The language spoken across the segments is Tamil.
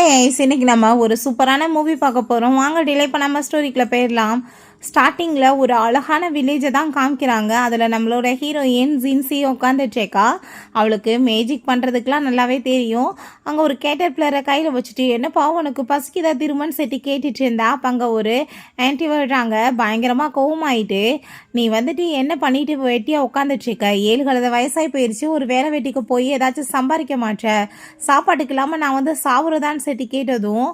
ஹாய் ஐஸ், இன்னைக்கு நம்ம ஒரு சூப்பரான மூவி பார்க்க போகிறோம். வாங்க டிலே பண்ணாமல் ஸ்டோரிக்குள்ளே போயிடலாம். ஸ்டார்டிங்கில் ஒரு அழகான வில்லேஜை தான் காமிக்கிறாங்க. அதில் நம்மளோட ஹீரோயின் ஜின்சி உட்காந்துட்ருக்கா. அவளுக்கு மேஜிக் பண்ணுறதுக்கெலாம் நல்லாவே தெரியும். அங்கே ஒரு கேட்டர் பிளேயரை கையில் வச்சுட்டு, என்னப்பா உனக்கு பசிக்குதா திருமணம் செட்டு கேட்டுட்டு இருந்தா. அப்போ அங்கே ஒரு ஆன்டி வர்றாங்க. பயங்கரமாக கோவமாயிட்டு, நீ வந்துட்டு என்ன பண்ணிட்டு வெட்டியாக உட்காந்துட்ருக்க, 7 வயசாகி போயிடுச்சு, ஒரு வேலை வெட்டிக்கு போய் ஏதாச்சும் சம்பாதிக்க மாட்டேன், சாப்பாட்டுக்கு இல்லாமல் நான் வந்து சாவுறதான்னு செட்டு கேட்டதும்,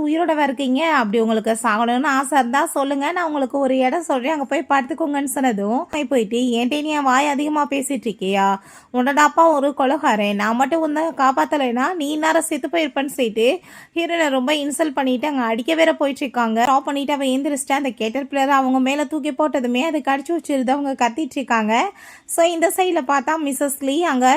உயிரோட இருக்கீங்க, அப்படி உங்களுக்கு சாகணும்னு ஆசை இருந்தால் சொல்லுங்கள், நான் உங்களுக்கு ஒரு இடம் சொல்கிறேன், அங்கே போய் படுத்துக்கோங்கன்னு சொன்னதும் போயிட்டு, ஏன்டே நீ வாய் அதிகமாக பேசிகிட்டு இருக்கியா, உன்னோட அப்பா ஒரு கொலகாரன், நான் மட்டும் உன்னை காப்பாற்றலைன்னா நீ நேரம் செத்து போயிருப்பேன்னு சொல்லிட்டு ஹீரோனை ரொம்ப இன்சல்ட் பண்ணிட்டு அங்கே அடிக்க வேற போயிட்டு இருக்காங்க. ஸ்டாப் பண்ணிட்டு அவன் எந்திரிச்சிட்டு அந்த கேட்டர் பிளேயர் அவங்க மேலே தூக்கி போட்டதுமே அது கடிச்சு வச்சிருது. அவங்க கத்திட்டு இருக்காங்க. ஸோ இந்த சைடில் பார்த்தா மிஸ்ஸஸ் லீ அங்கே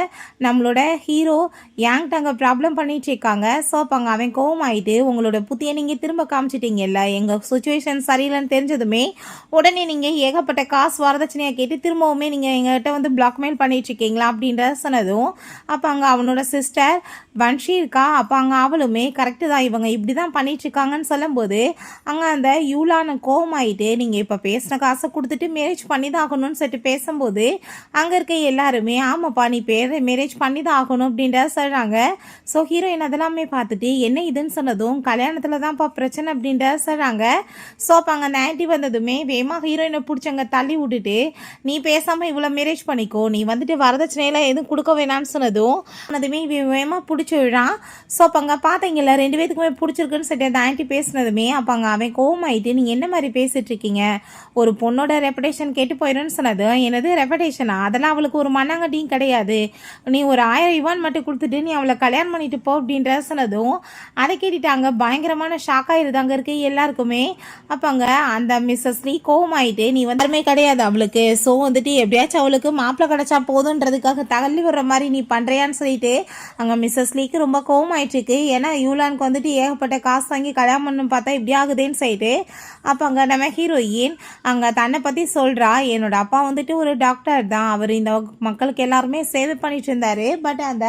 நம்மளோட ஹீரோ யாங்கிட்ட அங்கே ப்ராப்ளம் பண்ணிட்டு இருக்காங்க. ஸோ அப்போ அங்கே அவன் கோவமாயிட்டு, உங்களோட புத்தியை நீங்கள் திரும்ப காமிச்சிட்டீங்கல்ல, எங்கள் சுச்சுவேஷன் சரியில்லைன்னு தெரிஞ்சதுமே உடனே நீங்கள் ஏகப்பட்ட காசு வரதட்சணையாக கேட்டு திரும்பவுமே நீங்கள் எங்கள்கிட்ட வந்து பிளாக்மெயில் பண்ணிட்டு இருக்கீங்களா அப்படின்ற சொன்னதும், அப்போ அங்கே அவனோட சிஸ்டர் வன்ஷி இருக்கா. அப்போ அங்கே அவளுமே கரெக்டு தான், இவங்க இப்படி தான் பண்ணிட்டு இருக்காங்கன்னு சொல்லும்போது அங்கே அந்த யூலான கோவமாயிட்டு, நீங்கள் இப்போ பேசின காசை கொடுத்துட்டு மேரேஜ் பண்ணி தான் ஆகணும்னு சொல்லிட்டு பேசும்போது அங்கே இருக்க எல்லாருமே ஆமாப்பா நீ மேரேஜ் பண்ணி தான் ஆகணும் அப்படின்றத சொல்கிறாங்க. ஸோ ஹீரோயின் அதெல்லாமே பார்த்துட்டு என்ன இதுன்னு சொன்னதும், கல்யாணத்தில் தான்ப்பா பிரச்சனை அப்படின்றத சொல்கிறாங்க. ஸோ அப்போ அங்கே அந்த ஆன்ட்டி வந்ததுமே வேகமாக ஹீரோயினை பிடிச்சவங்க தள்ளி விட்டுட்டு, நீ பேசாமல் இவ்வளோ மேரேஜ் பண்ணிக்கோ, நீ வந்துட்டு வரதட்சணையில் எதுவும் கொடுக்க வேணான்னு சொன்னதும் அதுமே வேகமாக பிடிச்சி விழான். ஸோ அப்போ அங்கே பார்த்தீங்கல்ல 2 பேத்துக்குமே பிடிச்சிருக்குன்னு சொல்லிட்டு அந்த ஆன்ட்டி பேசினதுமே அப்போ அங்கே அவன் கோவமாயிட்டு, நீங்கள் என்ன மாதிரி பேசிட்டு இருக்கீங்க, ஒரு பொண்ணோட ரெப்புடேஷன் கேட்டு போயிடும்னு சொன்னது, எனது ரெப்புடேஷனா, அதெல்லாம் அவளுக்கு ஒரு மண்ணாங்கட்டியும் கிடையாது, நீ ஒரு 1000 யுவான் மட்டும் கொடுத்துட்டு நீ அவளை கல்யாணம் பண்ணிட்டு போ அப்படின்ற சொன்னதும் அதை கேட்டுட்டாங்க. பயங்கரமான ஷாக் ஆயிருது அங்கே இருக்க எல்லாருக்குமே. அப்போ அங்கே அந்த மிஸ்ஸஸ் லீ கோவமாயிட்டு, நீ வந்துமே கிடையாது அவளுக்கு, ஸோ வந்துட்டு எப்படியாச்சும் அவளுக்கு மாப்பிள்ளை கிடைச்சா போதுன்றதுக்காக தள்ளி வர்ற மாதிரி நீ பண்ணுறியான்னு சொல்லிட்டு அங்கே மிஸ்ஸஸ் லீக்கு ரொம்ப கோவமாயிட்டுருக்கு. ஏன்னா யூலானுக்கு வந்துட்டு ஏகப்பட்ட காசு வாங்கி கல்யாணம் பண்ணு பார்த்தா இப்படி ஆகுதுன்னு சொல்லிட்டு அப்போ அங்கே நம்ம ஹீரோயின் அங்கே தன்னை பற்றி சொல்கிறா, என்னோட அப்பா வந்துட்டு ஒரு டாக்டர் தான், அவர் இந்த மக்களுக்கு எல்லாருமே சேவை பண்ணிட்டு இருந்தார், பட் அந்த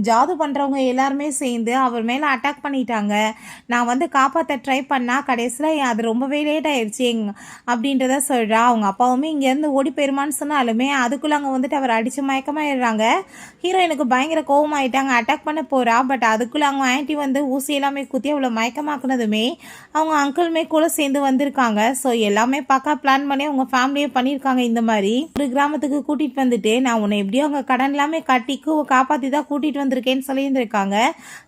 ஜாது பண்ணுறவங்க எல்லாருமே சேர்ந்து அவர் மேலே அட்டாக் பண்ணிட்டாங்க, நான் வந்து காப்பாற்ற ட்ரை பண்ணால் கடைசியில் அது ரொம்பவே லேட் ஆயிடுச்சு அப்படின்றத சொல்கிறா. அவங்க அப்பாவுமே இங்கேருந்து ஓடி போயிருமான்னு சொன்னாலுமே அதுக்குள்ளே அங்கே வந்துட்டு அவர் அடித்து மயக்கமாயிடுறாங்க. ஹீரோயினுக்கு பயங்கர கோவமாயிட்டாங்க, அட்டாக் பண்ண போகிறா. பட் அதுக்குள்ளே அவங்க ஆன்ட்டி வந்து ஊசி எல்லாமே குத்தி அவ்வளோ மயக்கமாக்குனதுமே அவங்க அங்கிளுமே கூட சேர்ந்து வந்திருக்காங்க. ஸோ எல்லாமே பார்க்க பிளான் பண்ணி அவங்க ஃபேமிலியே பண்ணியிருக்காங்க. இந்த மாதிரி ஒரு கிராமத்துக்கு கூட்டிகிட்டு வந்துட்டு, நான் உன்னை எப்படியோ அவங்க கடன் எல்லாமே கட்டிக்கு காப்பாற்றி தான் கூட்டிகிட்டு வந்திருக்கேன்னு சொல்லியிருந்திருக்காங்க.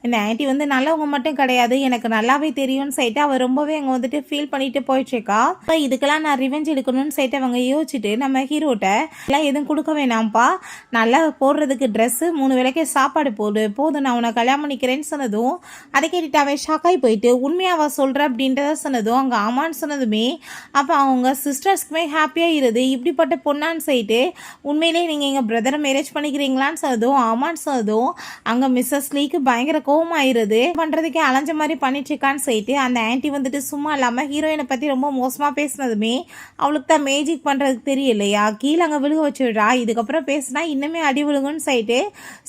இந்த ஆன்ட்டி வந்து நல்லவங்க மட்டும் கிடையாது, எனக்கு நல்லாவே தெரியும்னு சொல்லிட்டு அவர் ரொம்பவே அங்கே வந்துட்டு ஃபீல் பண்ணிட்டு போயிட்டுருக்கா. இப்போ இதுக்கெல்லாம் நான் ரிவெஞ்ச் எடுக்கணும்னு சொல்லிட்டு அவங்க யோசிச்சுட்டு நம்ம ஹீரோட்ட எல்லாம் எதுவும் கொடுக்க வேணாம்ப்பா, நல்லா போடுறதுக்கு ட்ரெஸ்ஸு 3 வேளைக்கு சாப்பாடு போதும், நான் உன்னை கல்யாணம் பண்ணிக்கிறேன்னு சொன்னதும் அதை கேட்டுட்டு அவன் ஷாக்காகி போயிட்டு, உண்மையாவா சொல்கிற அப்படின்றத சொன்னதும் அங்கே ஆமான்னு சொன்னதுமே அப்போ அவங்க சிஸ்டர்ஸ்க்குமே ஹாப்பியாக இருது, இப்படிப்பட்ட பொண்ணான்னு சொல்லிட்டு உண்மையிலே நீங்கள் எங்கள் பிரதரை மேரேஜ் பண்ணிக்கிறீங்களான்னு சொன்னதும் ஆமான்னு சொன்னதும் அங்கே மிஸ்ஸஸ் லீக்கு பயங்கர கோவமாயிருது. பண்ணுறதுக்கே அலைஞ்ச மாதிரி பண்ணிட்டுருக்கான்னு சொல்லிட்டு அந்த ஆன்ட்டி வந்துட்டு சும்மா இல்லாமல் ஹீரோயினை பற்றி ரொம்ப மோசமாக பேசினதுமே அவளுக்கு தான் மேஜிக் பண்ணுறதுக்கு தெரியலையா, கீழே அங்கே விழுக வச்சுடுறா, இதுக்கப்புறம் பேசினா இன்னுமே அடி விழுகுன்னு சொல்லிட்டு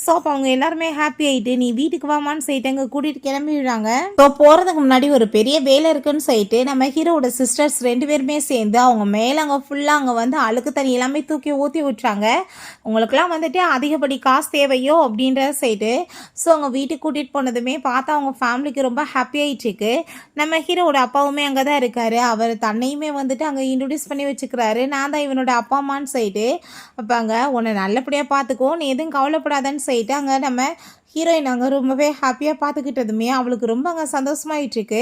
ஸோ அப்போ அவங்க எல்லாருமே ஹாப்பி ஆகிட்டு நீ வீட்டுக்கு வாமான்னு சொல்லிட்டு அங்கே கூட்டிகிட்டு கிளம்பிடுறாங்க. ஸோ போகிறதுக்கு முன்னாடி ஒரு பெரிய வேலை இருக்குன்னு சொல்லிட்டு நம்ம ஹீரோட சிஸ்டர்ஸ் 2 பேருமே சேர்ந்து அவங்க மேலே அங்கே ஃபுல்லாக அங்கே வந்து அழுக்கு தண்ணி எல்லாமே தூக்கி ஊற்றி விட்டுறாங்க. உங்களுக்குலாம் வந்துட்டு அதிகப்படி காசு தேவையோ அப்படின்றத சொல்லிட்டு ஸோ அவங்க வீட்டுக்கு கூட்டிகிட்டு போனதுமே பார்த்தா அவங்க ஃபேமிலிக்கு ரொம்ப ஹாப்பி ஆகிட்டுருக்கு. நம்ம ஹீரோட அப்பாவுமே அங்கே தான் இருக்காரு. அவர் தன்னையுமே வந்துட்டு அங்கே இன்ட்ரடியூஸ் பண்ணி வச்சுக்கிறாரு, நான் தான் இவனோட அப்பா அம்மான்னு சொல்லிட்டு. அப்போ அங்கே உன்னை நல்லபடியாக பார்த்துக்கோ, நீ எதுவும் கவலைப்படாதன்னு சொல்லிட்டு அங்கே நம்ம ஹீரோயின் அங்கே ரொம்பவே ஹாப்பியாக பார்த்துக்கிட்டதுமே அவளுக்கு ரொம்ப அங்கே சந்தோஷமாயிட்டுருக்கு.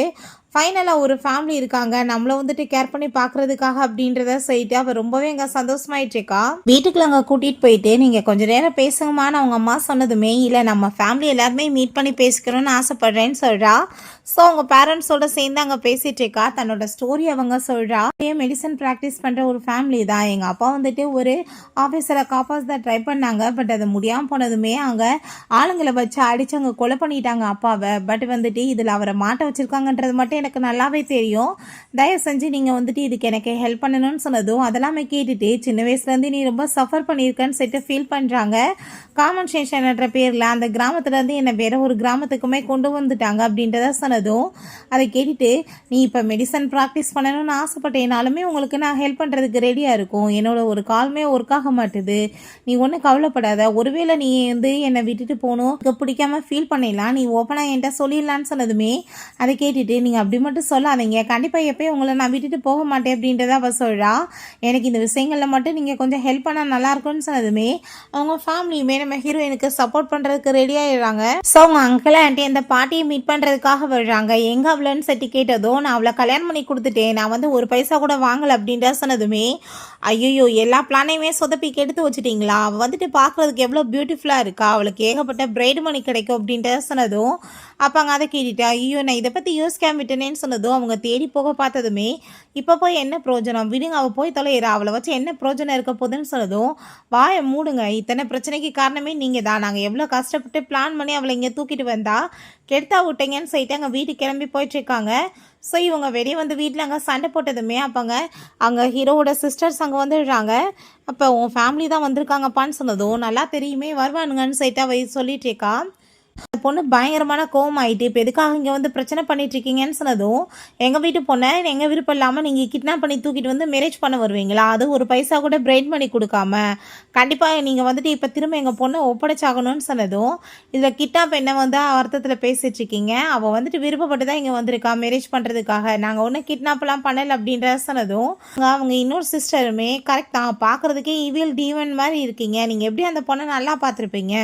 ஃபைனலாக ஒரு ஃபேமிலி இருக்காங்க நம்மளை வந்துட்டு கேர் பண்ணி பார்க்குறதுக்காக அப்படின்றத சொல்லிட்டு அவள் ரொம்பவே அங்கே சந்தோஷமாயிட்டுருக்கா. வீட்டுக்குள்ள அங்கே கூட்டிகிட்டு போயிட்டு நீங்கள் கொஞ்சம் நேரம் பேசுங்கம்மான்னு அவங்க அம்மா சொன்னதுமே, இல்லை நம்ம ஃபேமிலி எல்லாருமே மீட் பண்ணி பேசிக்கணும்னு ஆசைப்பட்றேன்னு சொல்கிறா. ஸோ அவங்க பேரண்ட்ஸோட சேர்ந்து அங்கே பேசிகிட்டு இருக்கா. தன்னோட ஸ்டோரி அவங்க சொல்கிறா, மெடிசன் ப்ராக்டிஸ் பண்ணுற ஒரு ஃபேமிலி தான், எங்கள் அப்பா வந்துட்டு ஒரு ஆஃபீஸரை காப்பாற்ற ட்ரை பண்ணாங்க, பட் அது முடியாமல் போனதுமே அங்கே ஆளுங்களை வச்சு அடிச்சு அங்கே கொலை பண்ணிட்டாங்க அப்பாவை. பட் வந்துட்டு இதில் அவரை மாட்ட வச்சுருக்காங்கன்றது மட்டும் எனக்கு நல்லாவே தெரியும். தயவு செஞ்சு நீங்கள் வந்துட்டு இதுக்கு எனக்கு ஹெல்ப் பண்ணணும்னு சொன்னதும் அதெல்லாமே கேட்டுட்டு சின்ன வயசுலேருந்து நீ ரொம்ப சஃபர் பண்ணியிருக்கேன்னு சொல்லிட்டு ஃபீல் பண்ணுறாங்க. காம்பன்சேஷன்ன்ற பேரில் அந்த கிராமத்துலேருந்து என்னை வேற ஒரு கிராமத்துக்குமே கொண்டு வந்துட்டாங்க அப்படின்றத சொன்னதும் அதை கேட்டுட்டு நீ இப்போ மெடிசன் ப்ராக்டிஸ் பண்ணணும்னு ஆசைப்பட்டேனாலுமே உங்களுக்கு நான் ஹெல்ப் பண்ணுறதுக்கு ரெடியாக இருக்கும். என்னோட ஒரு கால்மே ஒர்க் ஆக மாட்டுது. நீ ஒன்றும் கவலைப்படாத. ஒருவேளை நீ வந்து என்னை விட்டுட்டு போகணும் பிடிக்காம ஃபீல் பண்ணிடலாம், நீ ஓப்பனாக என்கிட்ட சொல்லிடலான்னு சொன்னதுமே அதை கேட்டுட்டு நீங்கள் அப்படி மட்டும் சொல்லாதீங்க, கண்டிப்பாக எப்போயும் உங்களை நான் விட்டுட்டு போக மாட்டேன் அப்படின்றத அவள் சொல்கிறா. எனக்கு இந்த விஷயங்களில் மட்டும் நீங்கள் கொஞ்சம் ஹெல்ப் பண்ணால் நல்லாயிருக்கும்னு சொன்னதுமே அவங்க ஃபேமிலியுமே நம்ம ஹீரோயினுக்கு சப்போர்ட் பண்ணுறதுக்கு ரெடி ஆகிடுறாங்க. ஸோ அவங்க அங்கிள் ஆண்டி அந்த பாட்டியை மீட் பண்ணுறதுக்காக வர்றாங்க. எங்கே அவளைன்னு சட்டி கேட்டதும் நான் அவளை கல்யாணம் பண்ணி கொடுத்துட்டேன், நான் வந்து ஒரு பைசா கூட வாங்கலை அப்படின்ற சொன்னதுமே ஐயோ எல்லா பிளானையுமே சொதப்பி கெடுத்து வச்சுட்டிங்களா, அவள் வந்துட்டு பார்க்குறதுக்கு எவ்வளோ பியூட்டிஃபுல்லாக இருக்கா, அவளுக்கு ஏகப்பட்ட பிரைடு மணி கிடைக்கும் அப்படின்ட்டு சொன்னதும் அப்போ அங்கே அதை கேட்டுட்டா. ஐயோ நான் இதை பற்றி யோசிக்காம விட்டேனேன்னு சொன்னதும் அவங்க தேடி போக பார்த்ததுமே இப்போ போய் என்ன பிரயோஜனம், விடுங்க அவள் போய் தொலைகிறா, அவளை வச்சு என்ன பிரயோஜனம் இருக்க போகுதுன்னு சொன்னதும் வாயை மூடுங்க, இத்தனை பிரச்சனைக்கு காரணமே நீங்கள் தான், நாங்கள் எவ்வளோ கஷ்டப்பட்டு பிளான் பண்ணி அவளை இங்கே தூக்கிட்டு வந்தா கெடுத்தா விட்டீங்கன்னு சொல்லிட்டு அங்கே வீட்டுக்கு கிளம்பி போயிட்டுருக்காங்க. ஸோ இவங்க வெளியே வந்து வீட்டில் அங்கே சண்டை போட்டதுமே அப்போங்க அங்கே ஹீரோவோட சிஸ்டர்ஸ் அங்கே வந்துடுறாங்க. அப்போ உன் ஃபேமிலி தான் வந்திருக்காங்கப்பான்னு சொன்னதும் நல்லா தெரியுமே வருவானுங்கன்னு சொல்லிட்டு அவ சொல்லிட்டு இருக்கா. அந்த பொண்ணு பயங்கரமான கோவம் ஆகிட்டு இப்போ எதுக்காக இங்கே வந்து பிரச்சனை பண்ணிட்டு இருக்கீங்கன்னு சொன்னதும் எங்கள் வீட்டு பொண்ணை எங்கள் விருப்பம் இல்லாமல் நீங்கள் கிட்னாப் பண்ணி தூக்கிட்டு வந்து மேரேஜ் பண்ண வருவீங்களா, அது ஒரு பைசா கூட பிரைட் பண்ணி கொடுக்காம கண்டிப்பாக நீங்கள் வந்துட்டு இப்போ திரும்ப எங்கள் பொண்ணை ஒப்படைச்சாகணும்னு சொன்னதும் இதில் கிட்னாப் என்ன வந்து அர்த்தத்தில் பேசிட்டு இருக்கீங்க, அவள் வந்துட்டு விருப்பப்பட்டு தான் இங்கே வந்திருக்கா மேரேஜ் பண்ணுறதுக்காக, நாங்கள் ஒன்றும் கிட்னாப்லாம் பண்ணலை அப்படின்ற சொன்னதும் அவங்க இன்னொரு சிஸ்டருமே கரெக்ட் தான், பார்க்குறதுக்கே ஈவில் டீவன் மாதிரி இருக்கீங்க, நீங்கள் எப்படி அந்த பொண்ணை நல்லா பார்த்துருப்பீங்க,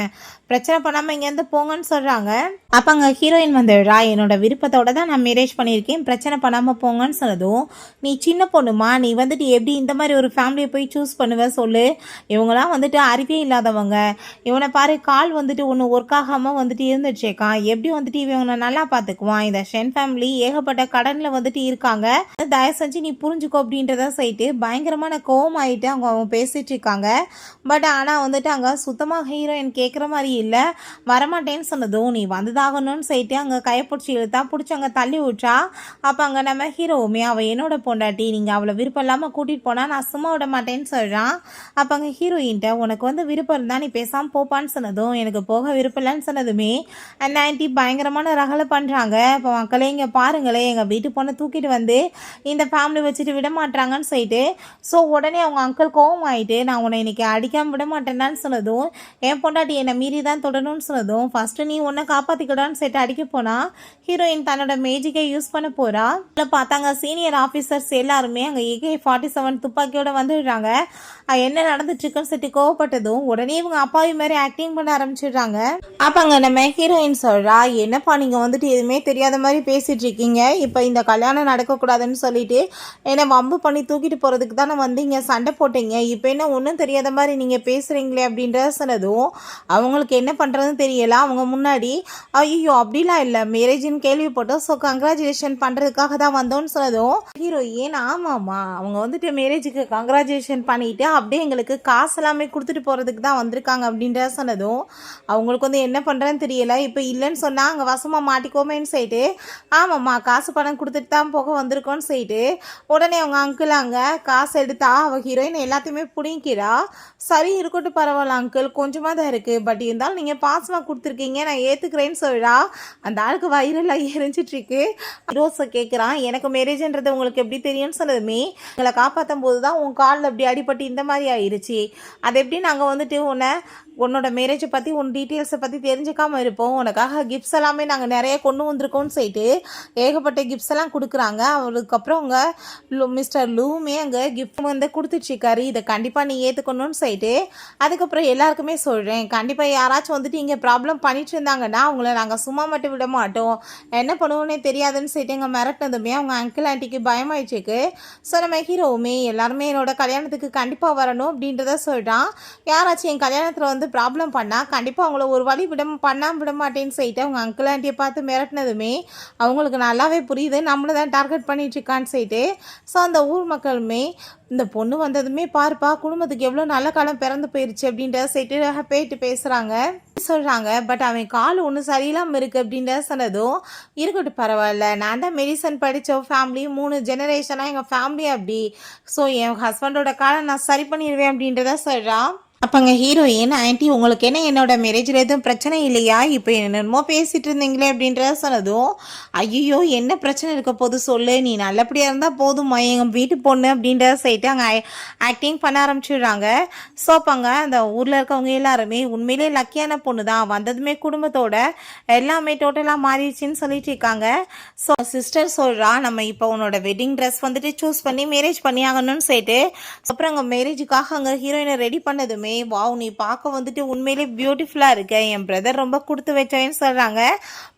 பிரச்சனை பண்ணாமல் இங்கேருந்து போங்கன்னு சொல்கிறாங்க. அப்போ அங்கே ஹீரோயின் வந்துடுறா. என்னோட விருப்பத்தோட தான் நான் மேரேஜ் பண்ணியிருக்கேன், பிரச்சனை பண்ணாமல் போங்கன்னு சொன்னதும் நீ சின்ன பொண்ணுமா, நீ வந்துட்டு எப்படி இந்த மாதிரி ஒரு ஃபேமிலியை போய் சூஸ் பண்ணுவேன் சொல்லு, இவங்களாம் வந்துட்டு அறிவே இல்லாதவங்க, இவனை பாரு கால் வந்துட்டு ஒன்று ஒர்க் ஆகாமல் வந்துட்டு இருந்துச்சேக்கா, எப்படி வந்துட்டு இவனை நல்லா பார்த்துக்குவான், இந்த ஷென் ஃபேமிலி ஏகப்பட்ட கடனில் வந்துட்டு இருக்காங்க, தயவு செஞ்சு நீ புரிஞ்சுக்கோ அப்படின்றத சொல்லிட்டு பயங்கரமான கோவம் ஆகிட்டு அவங்க பேசிகிட்டு இருக்காங்க. பட் ஆனால் வந்துட்டு அங்கே சுத்தமாக ஹீரோயின் கேட்குற மாதிரி இல்லை, வரமாட்டேன்னு சொன்னதும் நீ வந்ததாகணும்னு சொல்லிட்டு அங்கே கையை பிடிச்சி இழுத்தா பிடிச்சி அங்கே தள்ளி விட்றா. அப்போ அங்கே நம்ம ஹீரோவுமே அவள் என்னோட பொண்டாட்டி, நீங்கள் அவளை விருப்பம் இல்லாமல் கூட்டிகிட்டு போனால் நான் சும்மா விட மாட்டேன்னு சொல்கிறான். அப்போ அங்கே ஹீரோயின்ட்ட உனக்கு வந்து விருப்பம் இருந்தால் நீ பேசாமல் போப்பான்னு சொன்னதும் எனக்கு போக விருப்பம் இல்லைன்னு சொன்னதுமே அந்த ஆன்ட்டி பயங்கரமான ரகலை பண்ணுறாங்க. இப்போ மக்களே இங்கே பாருங்களே, எங்கள் வீட்டு பொண்ணை தூக்கிட்டு வந்து இந்த ஃபேமிலி வச்சுட்டு விட மாட்டாங்கன்னு சொல்லிட்டு ஸோ உடனே அவங்க அங்கிள் கோவம் ஆகிட்டு நான் உன்னை இன்னைக்கு அடிக்காமல் விட மாட்டேன்னான்னு சொன்னதும் என் பொண்டாட்டி என்னை மீறி தான் தொடணும்னு சொன்னதும் ஃபஸ்ட்டு நீ ஒன்றை காப்பாற்றிக்கடான்னு சொல்லிட்டு அடிக்க போனால் ஹீரோயின் தன்னோட மேஜிக்கை யூஸ் பண்ண போகிறா. அதில் பார்த்தாங்க சீனியர் ஆஃபீஸர்ஸ் எல்லாருமே அங்கே AK-47 துப்பாக்கியோட வந்துடுறாங்க. என்ன நடந்துட்டுருக்குன்னு சொல்லிட்டு கோவப்பட்டதும் உடனே இவங்க அப்பாவி மாதிரி ஆக்டிங் பண்ண ஆரம்பிச்சிடுறாங்க. அப்போ அங்கே நம்ம ஹீரோயின் சொல்கிறா, என்னப்பா நீங்கள் வந்துட்டு எதுவுமே தெரியாத மாதிரி பேசிகிட்டு இருக்கீங்க, இப்போ இந்த கல்யாணம் நடக்கக்கூடாதுன்னு சொல்லிட்டு என்னை வம்பு பண்ணி தூக்கிட்டு போகிறதுக்கு தானே வந்து இங்கே சண்டை போட்டீங்க, இப்போ என்ன ஒன்றும் தெரியாத மாதிரி நீங்கள் பேசுகிறீங்களே அப்படின்றத சொன்னதும் அவங்களுக்கு என்ன பண்ணுறதுன்னு தெரியல. அவங்க முன்னாடி ஐயோ அப்படிலாம் இல்லை, மேரேஜின்னு கேள்விப்பட்டோம், ஸோ கங்க்ராச்சுலேஷன் பண்ணுறதுக்காக தான் வந்தோன்னு சொன்னதும் ஹீரோயின் ஆமாம்மா அவங்க வந்துட்டு மேரேஜுக்கு கங்க்ராச்சுலேஷன் பண்ணிவிட்டு அப்படியே எங்களுக்கு காசு எல்லாமே கொடுத்துட்டு போகிறதுக்கு தான் வந்திருக்காங்க அப்படின்ற சொன்னதும் அவங்களுக்கு வந்து என்ன பண்ணுறேன்னு தெரியல, இப்போ இல்லைன்னு சொன்னால் அங்கே வசமாக மாட்டிக்கோமேன்னு சொல்லிட்டு ஆமாம்மா காசு பணம் கொடுத்துட்டு தான் போக வந்திருக்கோன்னு சொல்லிட்டு உடனே அவங்க அங்கிள் அங்கே காசு எடுத்தா அவள் ஹீரோயின் எல்லாத்தையுமே பிடிக்கிறா. சரி இருக்கட்டும் பரவாயில்ல அங்கிள் கொஞ்சமாக தான் இருக்குது, பட் இருந்தாலும் நீங்கள் பாசமாக கொடுத்துருக்கீங்க நான் ஏற்றுக்கிறேன்னு சொல்கிறா. அந்த ஆளுக்கு வயிறெல்லாம் எரிஞ்சிட்ருக்கு. ரோஸை கேட்குறான், எனக்கு மேரேஜ்ன்றது உங்களுக்கு எப்படி தெரியும்னு சொன்னதுமே எங்களை காப்பாற்றும் போது தான் உன் காலில் அப்படி அடிபட்டு இந்த மாதிரி ஆயிடுச்சு, அது எப்படி நாங்கள் வந்துட்டு உன்னோட மேரேஜை பற்றி உன் டீட்டெயில்ஸை பற்றி தெரிஞ்சுக்காமல் இருப்போம், உனக்காக கிஃப்ட்ஸ் எல்லாமே நாங்கள் நிறைய கொண்டு வந்திருக்கோம்னு சொல்லிட்டு ஏகப்பட்ட கிஃப்ட்ஸ் எல்லாம் கொடுக்குறாங்க. அவளுக்கப்புறம் அவங்க மிஸ்டர் லூமே அங்கே கிஃப்ட் வந்து கொடுத்துட்ருக்காரு, இதை கண்டிப்பாக நீ ஏற்றுக்கணும்னு சொல்லிட்டு அதுக்கப்புறம் எல்லாருக்குமே சொல்கிறேன், கண்டிப்பாக யாராச்சும் வந்துட்டு இங்கே ப்ராப்ளம் பண்ணிட்டு இருந்தாங்கன்னா அவங்கள நாங்கள் சும்மா மட்டும் விட மாட்டோம், என்ன பண்ணுவோன்னே தெரியாதுன்னு சொல்லிட்டு எங்கள் மிரட்டினதுமே அவங்க அங்கிள் ஆண்டிக்கு பயமாயிடுச்சுக்கு. ஸோ நம்ம ஹீரோவுமே எல்லாருமே என்னோட கல்யாணத்துக்கு கண்டிப்பாக வரணும் அப்படின்றத சொல்கிறான். யாராச்சும் என் கல்யாணத்தில் வந்து ப்ராப்ளம் பண்ணால் கண்டிப்பாக அவங்கள ஒரு வழி பண்ணாமல் விட மாட்டேன்னு சொல்லிட்டு அவங்க அங்கிள் ஆண்டியை பார்த்து மிரட்டினதுமே அவங்களுக்கு நல்லாவே புரியுது நம்மளை தான் டார்கெட் பண்ணிட்டுருக்கான்னு சொல்லிட்டு. ஸோ அந்த ஊர் மக்களுமே இந்த பொண்ணு வந்ததுமே பாருப்பா குடும்பத்துக்கு எவ்வளோ நல்ல காலம் பிறந்து போயிடுச்சு அப்படின்ற சொல்லிட்டு போயிட்டு பேசுகிறாங்க சொல்கிறாங்க. பட் அவன் கால் ஒன்றும் சரியில்லாமல் இருக்குது அப்படின்ற சொன்னதும் இருக்கட்டும் பரவாயில்ல, நான் தான் மெடிசன் படித்த ஃபேமிலி 3 ஜெனரேஷனாக எங்கள் ஃபேமிலி அப்படி. ஸோ என் ஹஸ்பண்டோட காலை நான் சரி பண்ணிடுவேன் அப்படின்றத சொல்கிறான். அப்போங்க ஹீரோயின், ஆன்ட்டி உங்களுக்கு என்ன என்னோட மேரேஜில் எதுவும் பிரச்சனை இல்லையா, இப்போ என்னென்னமோ பேசிகிட்டு இருந்தீங்களே அப்படின்றத சொன்னதும் ஐயோ என்ன பிரச்சனை இருக்க போது சொல்லு, நீ நல்லபடியாக இருந்தால் போதுமா எங்கள் வீட்டு பொண்ணு அப்படின்றத சொல்லிட்டு அங்கே ஆக்டிங் பண்ண ஆரம்பிச்சிடுறாங்க. ஸோ அப்போங்க அந்த ஊரில் இருக்கவங்க எல்லாருமே உண்மையிலே லக்கியான பொண்ணு தான், வந்ததுமே குடும்பத்தோட எல்லாமே டோட்டலாக மாறிடுச்சின்னு சொல்லிட்டு இருக்காங்க. ஸோ சிஸ்டர் சொல்கிறா நம்ம இப்போ உன்னோட வெட்டிங் ட்ரெஸ் வந்துட்டு சூஸ் பண்ணி மேரேஜ் பண்ணி ஆகணும்னு சொல்லிட்டு. அப்புறம் அங்கே மேரேஜுக்காக அங்கே ஹீரோயினை ரெடி பண்ணதுமே வாவ் நீ பார்க்க வந்துட்டு உண்மையிலே பியூட்டிஃபுல்லாக இருக்க, என் பிரதர் ரொம்ப கொடுத்து வச்சேன்னு சொல்கிறாங்க.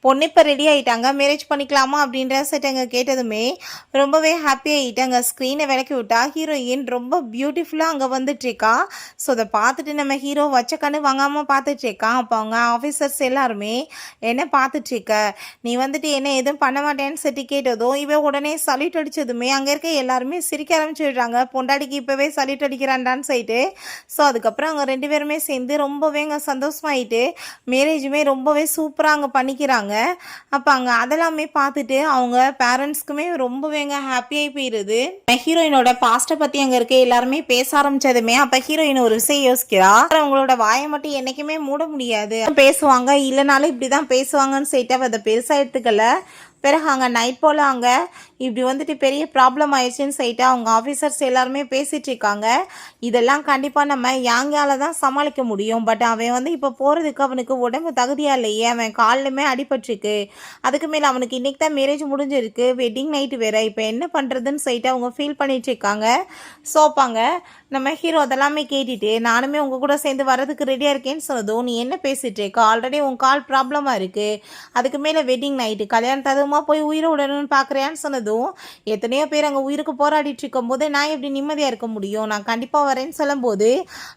பொண்ணு இப்போ ரெடி ஆகிட்டாங்க, மேரேஜ் பண்ணிக்கலாமா அப்படின்ற செட் அங்கே கேட்டதுமே ரொம்பவே ஹாப்பி ஆகிட்டாங்க. ஸ்க்ரீனை விளக்கி விட்டா ஹீரோயின் ரொம்ப பியூட்டிஃபுல்லாக அங்கே வந்துட்டுருக்கா. ஸோ அதை பார்த்துட்டு நம்ம ஹீரோ வச்ச கண்ணு வாங்காமல் பார்த்துட்ருக்கான். அப்போ அவங்க ஆஃபீஸர்ஸ் எல்லாருமே என்ன பார்த்துட்ருக்க, நீ வந்துட்டு என்ன எதுவும் பண்ண மாட்டேன்னு சொல்லி கேட்டதும் இவன் உடனே சல்யூட் அடித்ததுமே அங்கே இருக்க எல்லாருமே சிரிக்க ஆரம்பிச்சிடுறாங்க. பொண்டாடிக்கு இப்போவே சல்யூட் அடிக்கிறான்டான்னு சொல்லிட்டு. ஸோ அதுக்கப்புறம் அவங்க 2 பேருமே சேர்ந்து ரொம்பவே அங்கே சந்தோஷமாயிட்டு மேரேஜுமே ரொம்பவே சூப்பராக அங்கே பண்ணிக்கிறாங்க. அப்போ அங்கே அதெல்லாமே பார்த்துட்டு அவங்க பேரண்ட்ஸ்க்குமே ரொம்பவே அங்கே ஹாப்பியாகி போயிடுது. ஹீரோயினோட பாஸ்ட்டை பற்றி அங்கே இருக்க எல்லாருமே பேச ஆரம்பித்ததுமே அப்போ ஹீரோயின் ஒரு விஷயம் யோசிக்கிறா, அவங்களோட வாயை மட்டும் என்றைக்குமே மூட முடியாது, பேசுவாங்க இல்லைனாலும் இப்படி தான் பேசுவாங்கன்னு சொல்லிட்டு அதை பெருசாக எடுத்துக்கல. பிறகு அங்கே நைட் போல் அங்கே இப்படி வந்துட்டு பெரிய ப்ராப்ளம் ஆயிடுச்சுன்னு சொல்லிட்டு அவங்க ஆஃபீஸர்ஸ் எல்லாருமே பேசிகிட்டு இருக்காங்க. இதெல்லாம் கண்டிப்பாக நம்ம யாங்கால தான் சமாளிக்க முடியும், பட் அவன் வந்து இப்போ போகிறதுக்கு அவனுக்கு உடம்பு தகுதியாக இல்லையே, அவன் காலிலுமே அடிபட்டிருக்கு, அதுக்கு மேலே அவனுக்கு இன்றைக்கி தான் மேரேஜ் முடிஞ்சிருக்கு, வெட்டிங் நைட்டு வேறு, இப்போ என்ன பண்ணுறதுன்னு சொல்லிட்டு அவங்க ஃபீல் பண்ணிட்டு இருக்காங்க. சோப்பாங்க நம்ம ஹீரோ அதெல்லாமே கேட்டுட்டு நானுமே உங்கள் கூட சேர்ந்து வர்றதுக்கு ரெடியாக இருக்கேன்னு சொன்னதும் நீ என்ன பேசிகிட்டு இருக்க, ஆல்ரெடி உன் கால் ப்ராப்ளமாக இருக்குது, அதுக்கு மேலே வெட்டிங் நைட்டு கல்யாணத்தை அதுவுமா போய் உயிரை விடணும்னு பார்க்குறியான்னு சொன்னதும் எத்தனையோ பேர் அங்கே உயிருக்கு போராடிட்டு இருக்கும் போது நான் எப்படி நிம்மதியாக இருக்க முடியும், நான் கண்டிப்பாக வரேன்னு சொல்லும்போது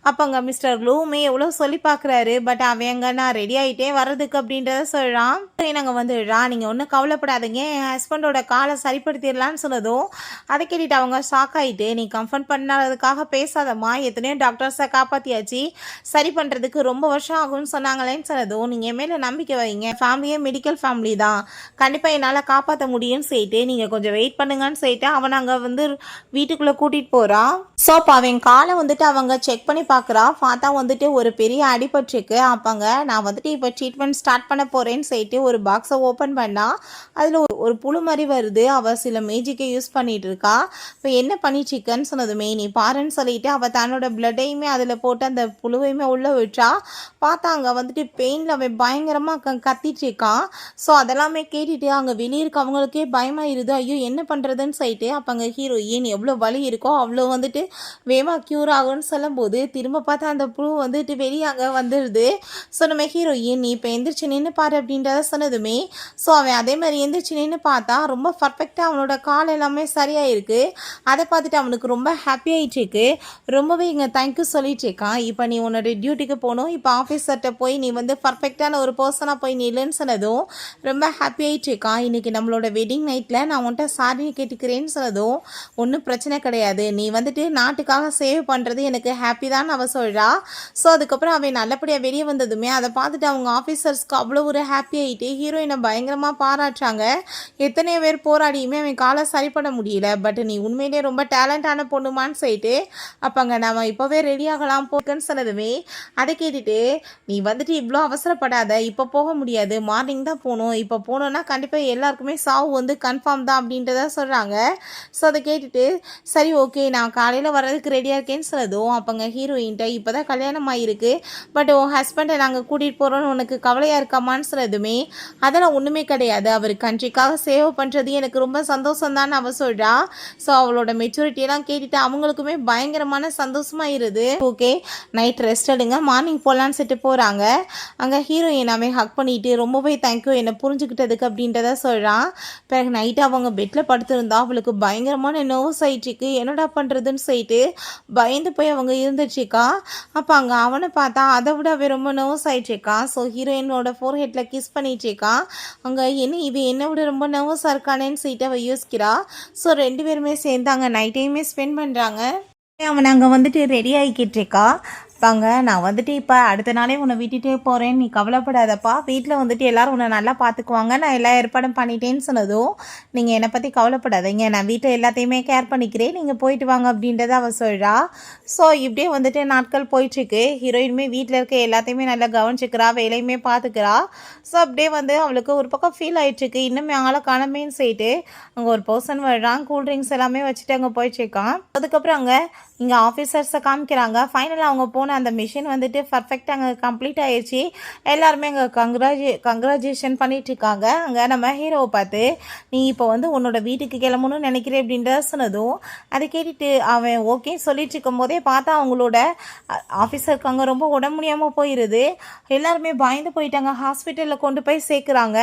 அப்போ அங்கே மிஸ்டர் ப்ளூமே எவ்வளோ சொல்லி பார்க்குறாரு. பட் அவன் அங்கே நான் ரெடி ஆகிட்டே வர்றதுக்கு அப்படின்றத சொல்கிறான். நாங்கள் வந்துடுறான், நீங்கள் ஒன்றும் கவலைப்படாதீங்க, என் ஹஸ்பண்டோட காலை சரிப்படுத்திடலான்னு சொன்னதும் அதை கேட்டுட்டு அவங்க ஷாக் ஆகிட்டு நீ கம்ஃபர்ட் பண்ணாததுக்காக பேசாதம்மா, எத்தனையோ டாக்டர்ஸை காப்பாற்றியாச்சு, சரி பண்ணுறதுக்கு ரொம்ப வருஷம் ஆகும்னு சொன்னாங்களேன்னு சொன்னதும் நீங்கள் மேலே நம்பிக்கை வைங்க, ஃபேமிலியே மெடிக்கல் ஃபேமிலி தான், கண்டிப்பாக என்னால் காப்பாற்ற முடியும்னு சொல்லிட்டு நீங்கள் கொஞ்சம் வெயிட் பண்ணுங்கன்னு சொல்லிட்டு அவன் அங்கே வந்து வீட்டுக்குள்ளே கூட்டிகிட்டு போகிறான். ஸோ அப்போ அவன் காலை வந்துட்டு அவங்க செக் பண்ணி பார்க்குறா, பார்த்தா வந்துட்டு ஒரு பெரிய அடிபட்டிருக்கு. அப்போங்க நான் வந்துட்டு இப்போ ட்ரீட்மெண்ட் ஸ்டார்ட் பண்ண போகிறேன்னு சொல்லிட்டு ஒரு பாக்ஸை ஓப்பன் பண்ணால் அதில் ஒரு புழு மாதிரி வருது. அவள் சில மேஜிக்கை யூஸ் பண்ணிகிட்டு இருக்கா. இப்போ என்ன பண்ணிச்சிக்கன்னு சொன்னதுமே நீ பாருன்னு சொல்லிட்டு அவள் தன்னோட பிளட்டையுமே அதில் போட்டு அந்த புழுவையுமே உள்ளே விட்டா. பார்த்தா அங்கே வந்துட்டு பெயினில் அவன் பயங்கரமாக கத்திட்டு இருக்கான். ஸோ அதெல்லாமே கேட்டுட்டு அங்கே வெளியே இருக்க அவங்களுக்கே பயமாயிருது, ஐயோ என்ன பண்ணுறதுன்னு சொல்லிட்டு அப்போ அங்கே ஹீரோயின் எவ்வளோ வலி இருக்கோ அவ்வளோ வந்துட்டு வேகமாக க்யூர் ஆகும்னு சொல்லும்போது திரும்ப பார்த்தா அந்த புழு வந்துட்டு வெளியே அங்கே வந்துடுது. ஸோ நம்ம ஹீரோயின் நீ இப்போ எந்திரிச்சு நின்று பாரு அப்படின்றத சொன்னதுமே ஸோ அவன் அதே மாதிரி எந்திரிச்சு நின்று பார்த்தா ரொம்ப பர்ஃபெக்டாக அவனோட கால் எல்லாமே சரியாக இருக்குது. அதை பார்த்துட்டு அவனுக்கு ரொம்ப ஹாப்பி ஆகிட்டுருக்கு, ரொம்பவே இங்கே தேங்க்யூ சொல்லிட்டு இருக்கான். இப்போ நீ உன்னோட டியூட்டிக்கு போகணும், இப்போ ஆஃபீஸர்கிட்ட போய் நீ வந்து பர்ஃபெக்டான ஒரு பர்சனாக போய் நில்லுன்னு சொன்னதும் ரொம்ப ஹாப்பி ஆகிட்டு இருக்கான். இன்றைக்கி நம்மளோட வெட்டிங் நைட்டில் நான் உன்ட்ட சாரி கேட்டுக்கிறேன்னு சொன்னதும் ஒன்றும் பிரச்சனை கிடையாது, நீ வந்துட்டு நாட்டுக்காக சேவ் பண்ணுறது எனக்கு ஹாப்பி தான் அவள் சொல்கிறா. ஸோ அதுக்கப்புறம் அவன் நல்லபடியாக வெளியே வந்ததுமே அதை பார்த்துட்டு அவங்க ஆஃபீஸர்ஸ்க்கு அவ்வளோ ஒரு ஹாப்பி ஆகிட்டு ஹீரோயினை பயங்கரமாக பாராட்டுறாங்க. எத்தனையோ பேர் போராடியுமே அவன் காலை சரி பண்ண முடியல, பட் நீ உண்மையிலே ரொம்ப டேலண்டான பொண்ணுமான்னு சொல்லிட்டு அப்போங்க நம்ம இப்போவே ரெடி ஆகலாம் போக்குன்னு சொன்னதுமே அதை கேட்டுட்டு நீ வந்துட்டு இவ்வளோ அவசரப்படாத, இப்போ போக முடியாது, மார்னிங் தான் போகணும், இப்போ போனோன்னா கண்டிப்பாக எல்லாருக்குமே சாவு வந்து கன்ஃபார்ம் தான் அப்படின்றத சொல்கிறாங்க. ஸோ அதை கேட்டுட்டு சரி ஓகே நான் காலையில் வர்றதுக்கு ரெடியாக இருக்கேன்னு சொன்னதும் அப்போங்க ஹீரோயின்ட்ட இப்போ தான் கல்யாணம் ஆகிருக்கு, பட் உன் ஹஸ்பண்டை நாங்கள் கூட்டிகிட்டு போகிறோன்னு உனக்கு கவலையாக இருக்காமான்னு சொன்னதுமே அதெல்லாம் ஒன்றுமே கிடையாது, அவர் கண்ட்ரிக்காக சேவ் பண்ணுறது எனக்கு ரொம்ப சந்தோஷம் தான் அவள் சொல்கிறா. ஸோ அவளோட மெச்சூரிட்டியெல்லாம் கேட்டுட்டு அவங்களுக்குமே பயங்கரமான சந்தோஷமாயிருது. ஓகே நைட் ரெஸ்ட் எடுங்க, மார்னிங் போகலான்னு சொல்லிட்டு போகிறாங்க. அங்கே ஹீரோயின் அவன் ஹக் பண்ணிட்டு ரொம்பவே தேங்க்யூ என்னை புரிஞ்சுக்கிட்டதுக்கு அப்படின்றத சொல்கிறான். பிறகு நைட்டு அவங்க பெட்டில் படுத்திருந்தா அவளுக்கு பயங்கரமான நர்வஸ் ஆயிடுச்சுக்கு. என்னடா பண்ணுறதுன்னு சொல்லிட்டு பயந்து போய் அவங்க இருந்துச்சுக்கா. அப்போ அங்கே அவனை பார்த்தா அதை விட அவன் ரொம்ப நர்வஸ் ஆயிடுச்சுக்கா. ஸோ ஹீரோயினோட ஃபோர்ஹெட்டில் கிஸ் பண்ணிடுச்சுக்கா. அங்கே இது என்னை விட ரொம்ப நர்வஸாக இருக்கானேன்னு சொல்லிட்டு அவள் யோசிக்கிறா. ஸோ 2 பேருமே சேர்ந்து அங்கே நைட்டையுமே ஸ்பெண்ட் பண்ணுறாங்க. அவன் அங்கே வந்துட்டு ரெடி ஆகிக்கிட்டு இருக்கா. பாங்க நான் வந்துட்டு இப்போ அடுத்த நாளே உன்னை விட்டுட்டே போகிறேன், நீ கவலைப்படாதப்பா, வீட்டில் வந்துட்டு எல்லோரும் உன்னை நல்லா பார்த்துக்குவாங்க, நான் எல்லா ஏற்பாடும் பண்ணிட்டேன்னு சொன்னதும் நீங்கள் என்னை பற்றி கவலைப்படாதீங்க, நான் வீட்டில் எல்லாத்தையுமே கேர் பண்ணிக்கிறேன், நீங்கள் போயிட்டு வாங்க அப்படின்றத அவள் சொல்கிறா. ஸோ இப்படியே வந்துட்டு நாட்கள் போயிட்டுருக்கு. ஹீரோயினுமே வீட்டில் இருக்க எல்லாத்தையுமே நல்லா கவனிச்சிக்கிறா, வேலையுமே பார்த்துக்கிறா. ஸோ அப்படியே வந்து அவளுக்கு ஒரு பக்கம் ஃபீல் ஆகிட்டுருக்கு, இன்னுமே ஆளை காணமேன்னு சொல்லிட்டு அங்கே ஒரு பர்சன் வர்றான், கூல்ட்ரிங்க்ஸ் எல்லாமே வச்சுட்டு அங்கே போயிட்டுருக்கான். அதுக்கப்புறம் அங்கே இங்கே ஆஃபீஸர்ஸை காமிக்கிறாங்க. ஃபைனலாக அவங்க போன அந்த மிஷின் வந்துட்டு பர்ஃபெக்டாக அங்கே கம்ப்ளீட் ஆகிடுச்சு. எல்லாருமே அங்கே கங்க்ராச்சுலேஷன் பண்ணிகிட்ருக்காங்க. அங்கே நம்ம ஹீரோவை பார்த்து நீ இப்போ வந்து உன்னோட வீட்டுக்கு கிளம்பணும்னு நினைக்கிறேன் அப்படின்ற சொன்னதும் அதை கேட்டுட்டு அவன் ஓகே சொல்லிட்டு இருக்கும் போதே பார்த்தா அவங்களோட ஆஃபீஸருக்கு அங்கே ரொம்ப உடம்பு முடியாமல் போயிடுது. எல்லாருமே பயந்து போயிட்டாங்க, ஹாஸ்பிட்டலில் கொண்டு போய் சேர்க்குறாங்க.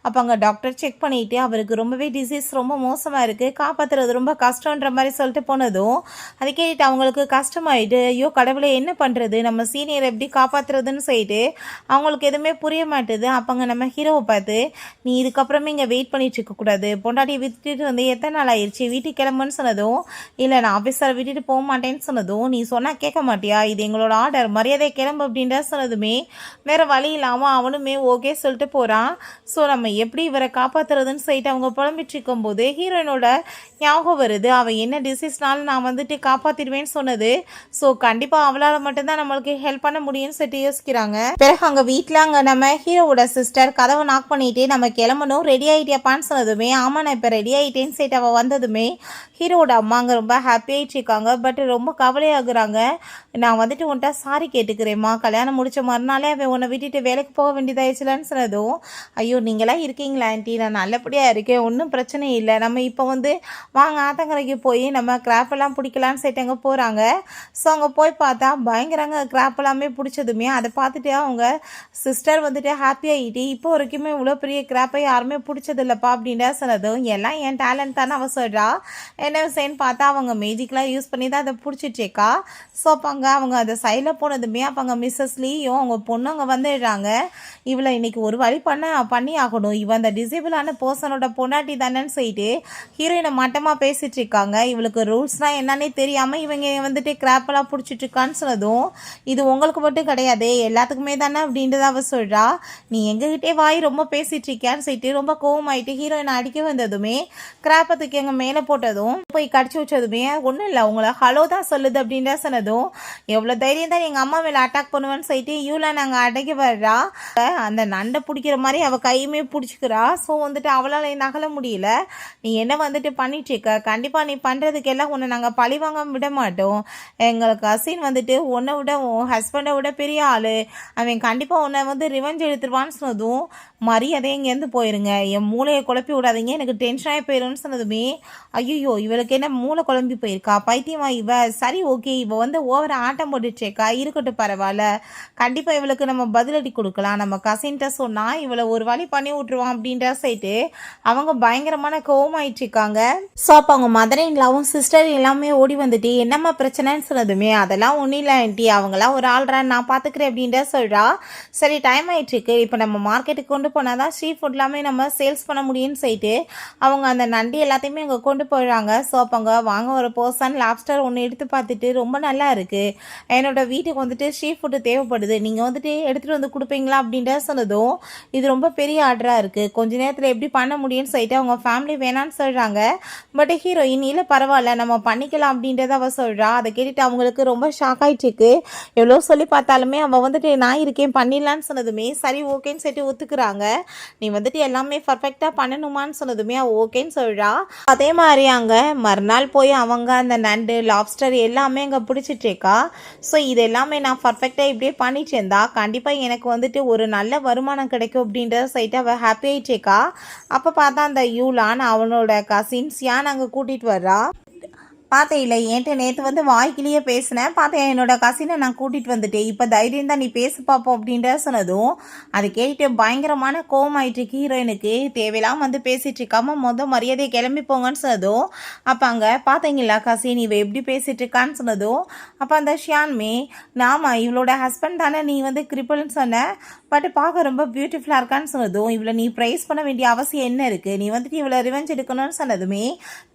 அப்போ அங்கே டாக்டர் செக் பண்ணிவிட்டு அவருக்கு ரொம்பவே டிசீஸ் ரொம்ப மோசமாக இருக்குது, காப்பாற்றுறது ரொம்ப கஷ்டன்ற மாதிரி சொல்லிட்டு போனதும் அதை கேட்டுட்டு அவங்களுக்கு கஷ்டமாயிட்டு ஐயோ கடவுளை என்ன பண்ணுறது, நம்ம சீனியரை எப்படி காப்பாற்றுறதுன்னு சொல்லிட்டு அவங்களுக்கு எதுவுமே புரிய மாட்டுது. அப்போங்க நம்ம ஹீரோவை பார்த்து நீ இதுக்கப்புறமே இங்கே வெயிட் பண்ணிட்டு இருக்கக்கூடாது, பொண்டாட்டியை விட்டுட்டு வந்து எத்தனை நாள் ஆயிடுச்சு, வீட்டுக்கு கிளம்புன்னு சொன்னதும் இல்லை நான் ஆஃபீஸரை விட்டுட்டு போக மாட்டேன்னு சொன்னதும் நீ சொன்னால் கேட்க மாட்டியா, இது எங்களோட ஆர்டர், மரியாதை கிளம்பு அப்படின்ற சொன்னதுமே வேறு வழி இல்லாமல் அவனுமே ஓகே சொல்லிட்டு போகிறான். ஸோ நம்ம எப்படி இவரை காப்பாற்றுறதுன்னு சொல்லிட்டு அவங்க புலம்பிட்டு இருக்கும்போது ஹீரோயினோட ஞாபகம் வருது, அவள் என்ன டிசீஸ்னாலும் நான் வந்துட்டு காப்பாற்றிடுவேன்னு சொன்னது. ஸோ கண்டிப்பாக அவளால் மட்டும்தான் நம்மளுக்கு ஹெல்ப் பண்ண முடியும்னு சொல்லிட்டு யோசிக்கிறாங்க. பிறகு அங்கே வீட்டில் அங்கே நம்ம ஹீரோவோட சிஸ்டர் கதவை நாக் பண்ணிட்டு நம்ம கிளம்பணும், ரெடி ஆகிட்டியாப்பான்னு சொன்னதுமே ஆமாம் நான் இப்போ ரெடி ஆகிட்டேன்னு சொல்லிட்டு அவள் வந்ததுமே ஹீரோவோட அம்மா அங்கே ரொம்ப ஹாப்பி ஆகிட்டு இருக்காங்க. பட் ரொம்ப கவலையாகுறாங்க. நான் வந்துட்டு உன்ட்ட சாரி கேட்டுக்கிறேம்மா, கல்யாணம் முடிச்ச மறுநாளே அவன் உன்னை விட்டுட்டு வேலைக்கு போக வேண்டியதாயிடுச்சுலன்னு சொன்னதும் ஐயோ நீங்களாம் இருக்கீங்களா ஆண்டி, நான் நல்லபடியாக இருக்கேன், ஒன்றும் பிரச்சனை இல்லை, நம்ம இப்போ வந்து வாங்க ஆத்தங்கரைக்கு போய் நம்ம கிராப்பெல்லாம் பிடிக்கலான்னு சொல்லிட்டு அங்கே போகிறாங்க. ஸோ அங்கே போய் பார்த்தா பயங்கரங்க கிராப் எல்லாமே பிடிச்சதுமே அதை பார்த்துட்டு அவங்க சிஸ்டர் வந்துட்டு ஹாப்பி ஆகிட்டு இப்போ வரைக்குமே இவ்வளோ பெரிய கிராப்பை யாருமே பிடிச்சதில்லப்பா அப்படின்ற சொன்னதும் எல்லாம் என் டேலண்ட் தானே அவள் சொல்கிறா. என்ன விஷயம்னு பார்த்தா அவங்க மேஜிக்லாம் யூஸ் பண்ணி தான் அதை பிடிச்சிட்ருக்கா. ஸோ அப்போ அங்கே அவங்க அதை சைடில் போனதுமே அப்போ அங்கே மிஸ்ஸஸ் லீயும் அவங்க பொண்ணு அங்கே வந்துடுறாங்க. இவளை இன்றைக்கி ஒரு வழி பண்ணி ஆகணும், இவன் அந்த டிசேபிளான பர்சனோட பொண்டாட்டி தானேன்னு சொல்லிட்டு ஹீரோயினை மட்டமாக பேசிகிட்டு இருக்காங்க. இவளுக்கு ரூல்ஸ்லாம் என்னன்னே தெரியாமல் இவங்க வந்துட்டு கிராப்பெல்லாம் பிடிச்சிட்டு இருக்கான்னு சொன்னதும் இது உங்களுக்கு மட்டும் கிடையாது எல்லாத்துக்குமே தானே அப்படின்றத அவள் சொல்கிறா. நீ எங்ககிட்டே வாய் ரொம்ப பேசிகிட்டு இருக்கியான்னு சொல்லிட்டு ரொம்ப கோவமாயிட்டு ஹீரோயினை அடிக்க வந்ததுமே கிராப்பத்துக்கு எங்கள் மேலே போட்டதும் போய் கடிச்சு வச்சதுமே ஒன்றும் இல்லை உங்களை ஹலோ தான் சொல்லுது அப்படின்ற சொன்னதும் எவ்வளோ தைரியம் தான் எங்கள் அம்மா மேலே அட்டாக் பண்ணுவேன்னு சொல்லிட்டு இவ்வளோ நாங்கள் அடக்கி வர்றா. அந்த நண்டை பிடிக்கிற மாதிரி அவள் கையுமே பிடிச்சிக்கிறா. ஸோ வந்துட்டு அவளால் நகல முடியல. நீ என்ன வந்துட்டு பண்ணிட்டு இருக்க, கண்டிப்பாக நீ பண்ணுறதுக்கெல்லாம் உன்னை நாங்கள் பழி வாங்க விட மாட்டோம். எங்களுக்கு கசின் வந்துட்டு உன்னை விட உன் ஹஸ்பண்டை விட பெரிய ஆள், அவன் கண்டிப்பாக உன்னை வந்து ரிவெஞ்ச் எடுத்துருவான்னு சொன்னதும் மரியாதை இங்கேருந்து போயிருங்க, என் மூளையை குழப்பி விடாதீங்க, எனக்கு டென்ஷனாகி போயிடும்னு சொன்னதுமே ஐயோ இவளுக்கு என்ன மூளை குழம்பி போயிருக்கா, பைத்தியமா இவ, சரி ஓகே இவ வந்து ஓவர ஆட்டம் போட்டுச்சேக்கா, இருக்கட்டும் பரவாயில்ல, கண்டிப்பாக இவளுக்கு நம்ம பதிலடி கொடுக்கலாம், நம்ம கசின்கிட்ட சொன்னால் இவளை ஒரு வழி பண்ணி விட்ருவான் அப்படின்ற சைட்டு அவங்க பயங்கரமான கோவமாயிட்டு இருக்காங்க. ஸோ அப்போ அவங்க மதர் இன்லாவும் சிஸ்டர் எல்லாமே ஓடி வந்துட்டு என்னம்மா பிரச்சனைன்னு சொன்னதுமே அதெல்லாம் ஒன்றும் இல்லை ஆண்டி, அவங்களாம் ஒரு ஆள்றா நான் பார்த்துக்கிறேன் அப்படின்ற சொல்கிறா. சரி டைம் ஆகிட்டுருக்கு, இப்போ நம்ம மார்க்கெட்டுக்கு கொண்டு போனால் தான் ஸ்ட்ரீட் ஃபுட் எல்லாமே நம்ம சேல்ஸ் பண்ண முடியும்னு சொல்லிட்டு அவங்க அந்த நண்டி எல்லாத்தையுமே அங்கே கொண்டு போயிடுறாங்க. ஸோ அப்போ அங்கே வாங்க ஒரு பர்சன் லாப்ஸ்டர் ஒன்று எடுத்து பார்த்துட்டு ரொம்ப நல்லா இருக்குது, என்னோடய வீட்டுக்கு வந்துட்டு ஸ்ட்ரீட் ஃபுட்டு தேவைப்படுது, நீங்கள் வந்துட்டு எடுத்துகிட்டு வந்து கொடுப்பீங்களா அப்படின்ற சொன்னதும் இது ரொம்ப பெரிய ஆர்டராக இருக்குது, கொஞ்ச நேரத்தில் எப்படி பண்ண முடியும்னு சொல்லிட்டு அவங்க ஃபேமிலி வேணான்னு சொல்கிறாங்க. பட் ஹீரோயின் இல்லை பரவாயில்ல நம்ம பண்ணிக்கலாம் அப்படின்றத அவள் சொல்கிறா. அதை கேட்டுட்டு அவங்களுக்கு ரொம்ப ஷாக் ஆகிட்டுருக்கு. எவ்வளோ சொல்லி பார்த்தாலுமே அவள் வந்துட்டு நான் இருக்கேன் பண்ணிடலான்னு சொன்னதுமே சரி ஓகேன்னு சொல்லிட்டு ஒத்துக்கிறாங்க. நீ வந்துட்டு எல்லாமே பர்ஃபெக்டாக பண்ணணுமான்னு சொன்னதுமே அவள் ஓகேன்னு சொல்கிறா. அதே மாதிரி அங்கே மறுநாள் போய் அவங்க அந்த நண்டு லாப்ஸ்டர் எல்லாமே அங்கே பிடிச்சிட்ருக்கா. ஸோ இது எல்லாமே நான் பர்ஃபெக்டாக இப்படியே பண்ணிட்டு இருந்தா கண்டிப்பாக எனக்கு வந்துட்டு ஒரு நல்ல வருமானம் கிடைக்கும் அப்படின்றத சைட்டு அவள் ஹாப்பி ஆகிட்டேக்கா. அப்போ பார்த்தா அந்த யூலான் அவனோட கசின்ஸ் யான் அங்கே கூட்டிகிட்டு வர்றா. பார்த்தேன் என்கிட்ட நேற்று வந்து வாய்க்கிலேயே பேசினேன், பார்த்தேன் என்னோட கசினை நான் கூட்டிகிட்டு வந்துட்டேன், இப்போ தைரியம் தான் நீ பேசு பார்ப்போம் அப்படின்ற சொன்னதும் அதை கேட்டு பயங்கரமான கோவமாயிட்டு ஹீரோயினுக்கு. தேவையில்லாம வந்து பேசிகிட்டு இருக்காம மரியாதையை கிளம்பி போங்கன்னு சொன்னதும் அப்போ அங்கே பார்த்தீங்களா கசின் இவ எப்படி பேசிகிட்டு இருக்கான்னு சொன்னதும் அப்போ அந்த ஷியான்மே நாம இவளோட ஹஸ்பண்ட் தானே நீ வந்து கிரிப்பிள்னு சொன்ன, பட் பார்க்க ரொம்ப பியூட்டிஃபுல்லாக இருக்கான்னு சொன்னதும் இவளை நீ ப்ரைஸ் பண்ண வேண்டிய அவசியம் என்ன இருக்குது, நீ வந்துட்டு இவளை ரிவெஞ்ச் எடுக்கணும்னு சொன்னதுமே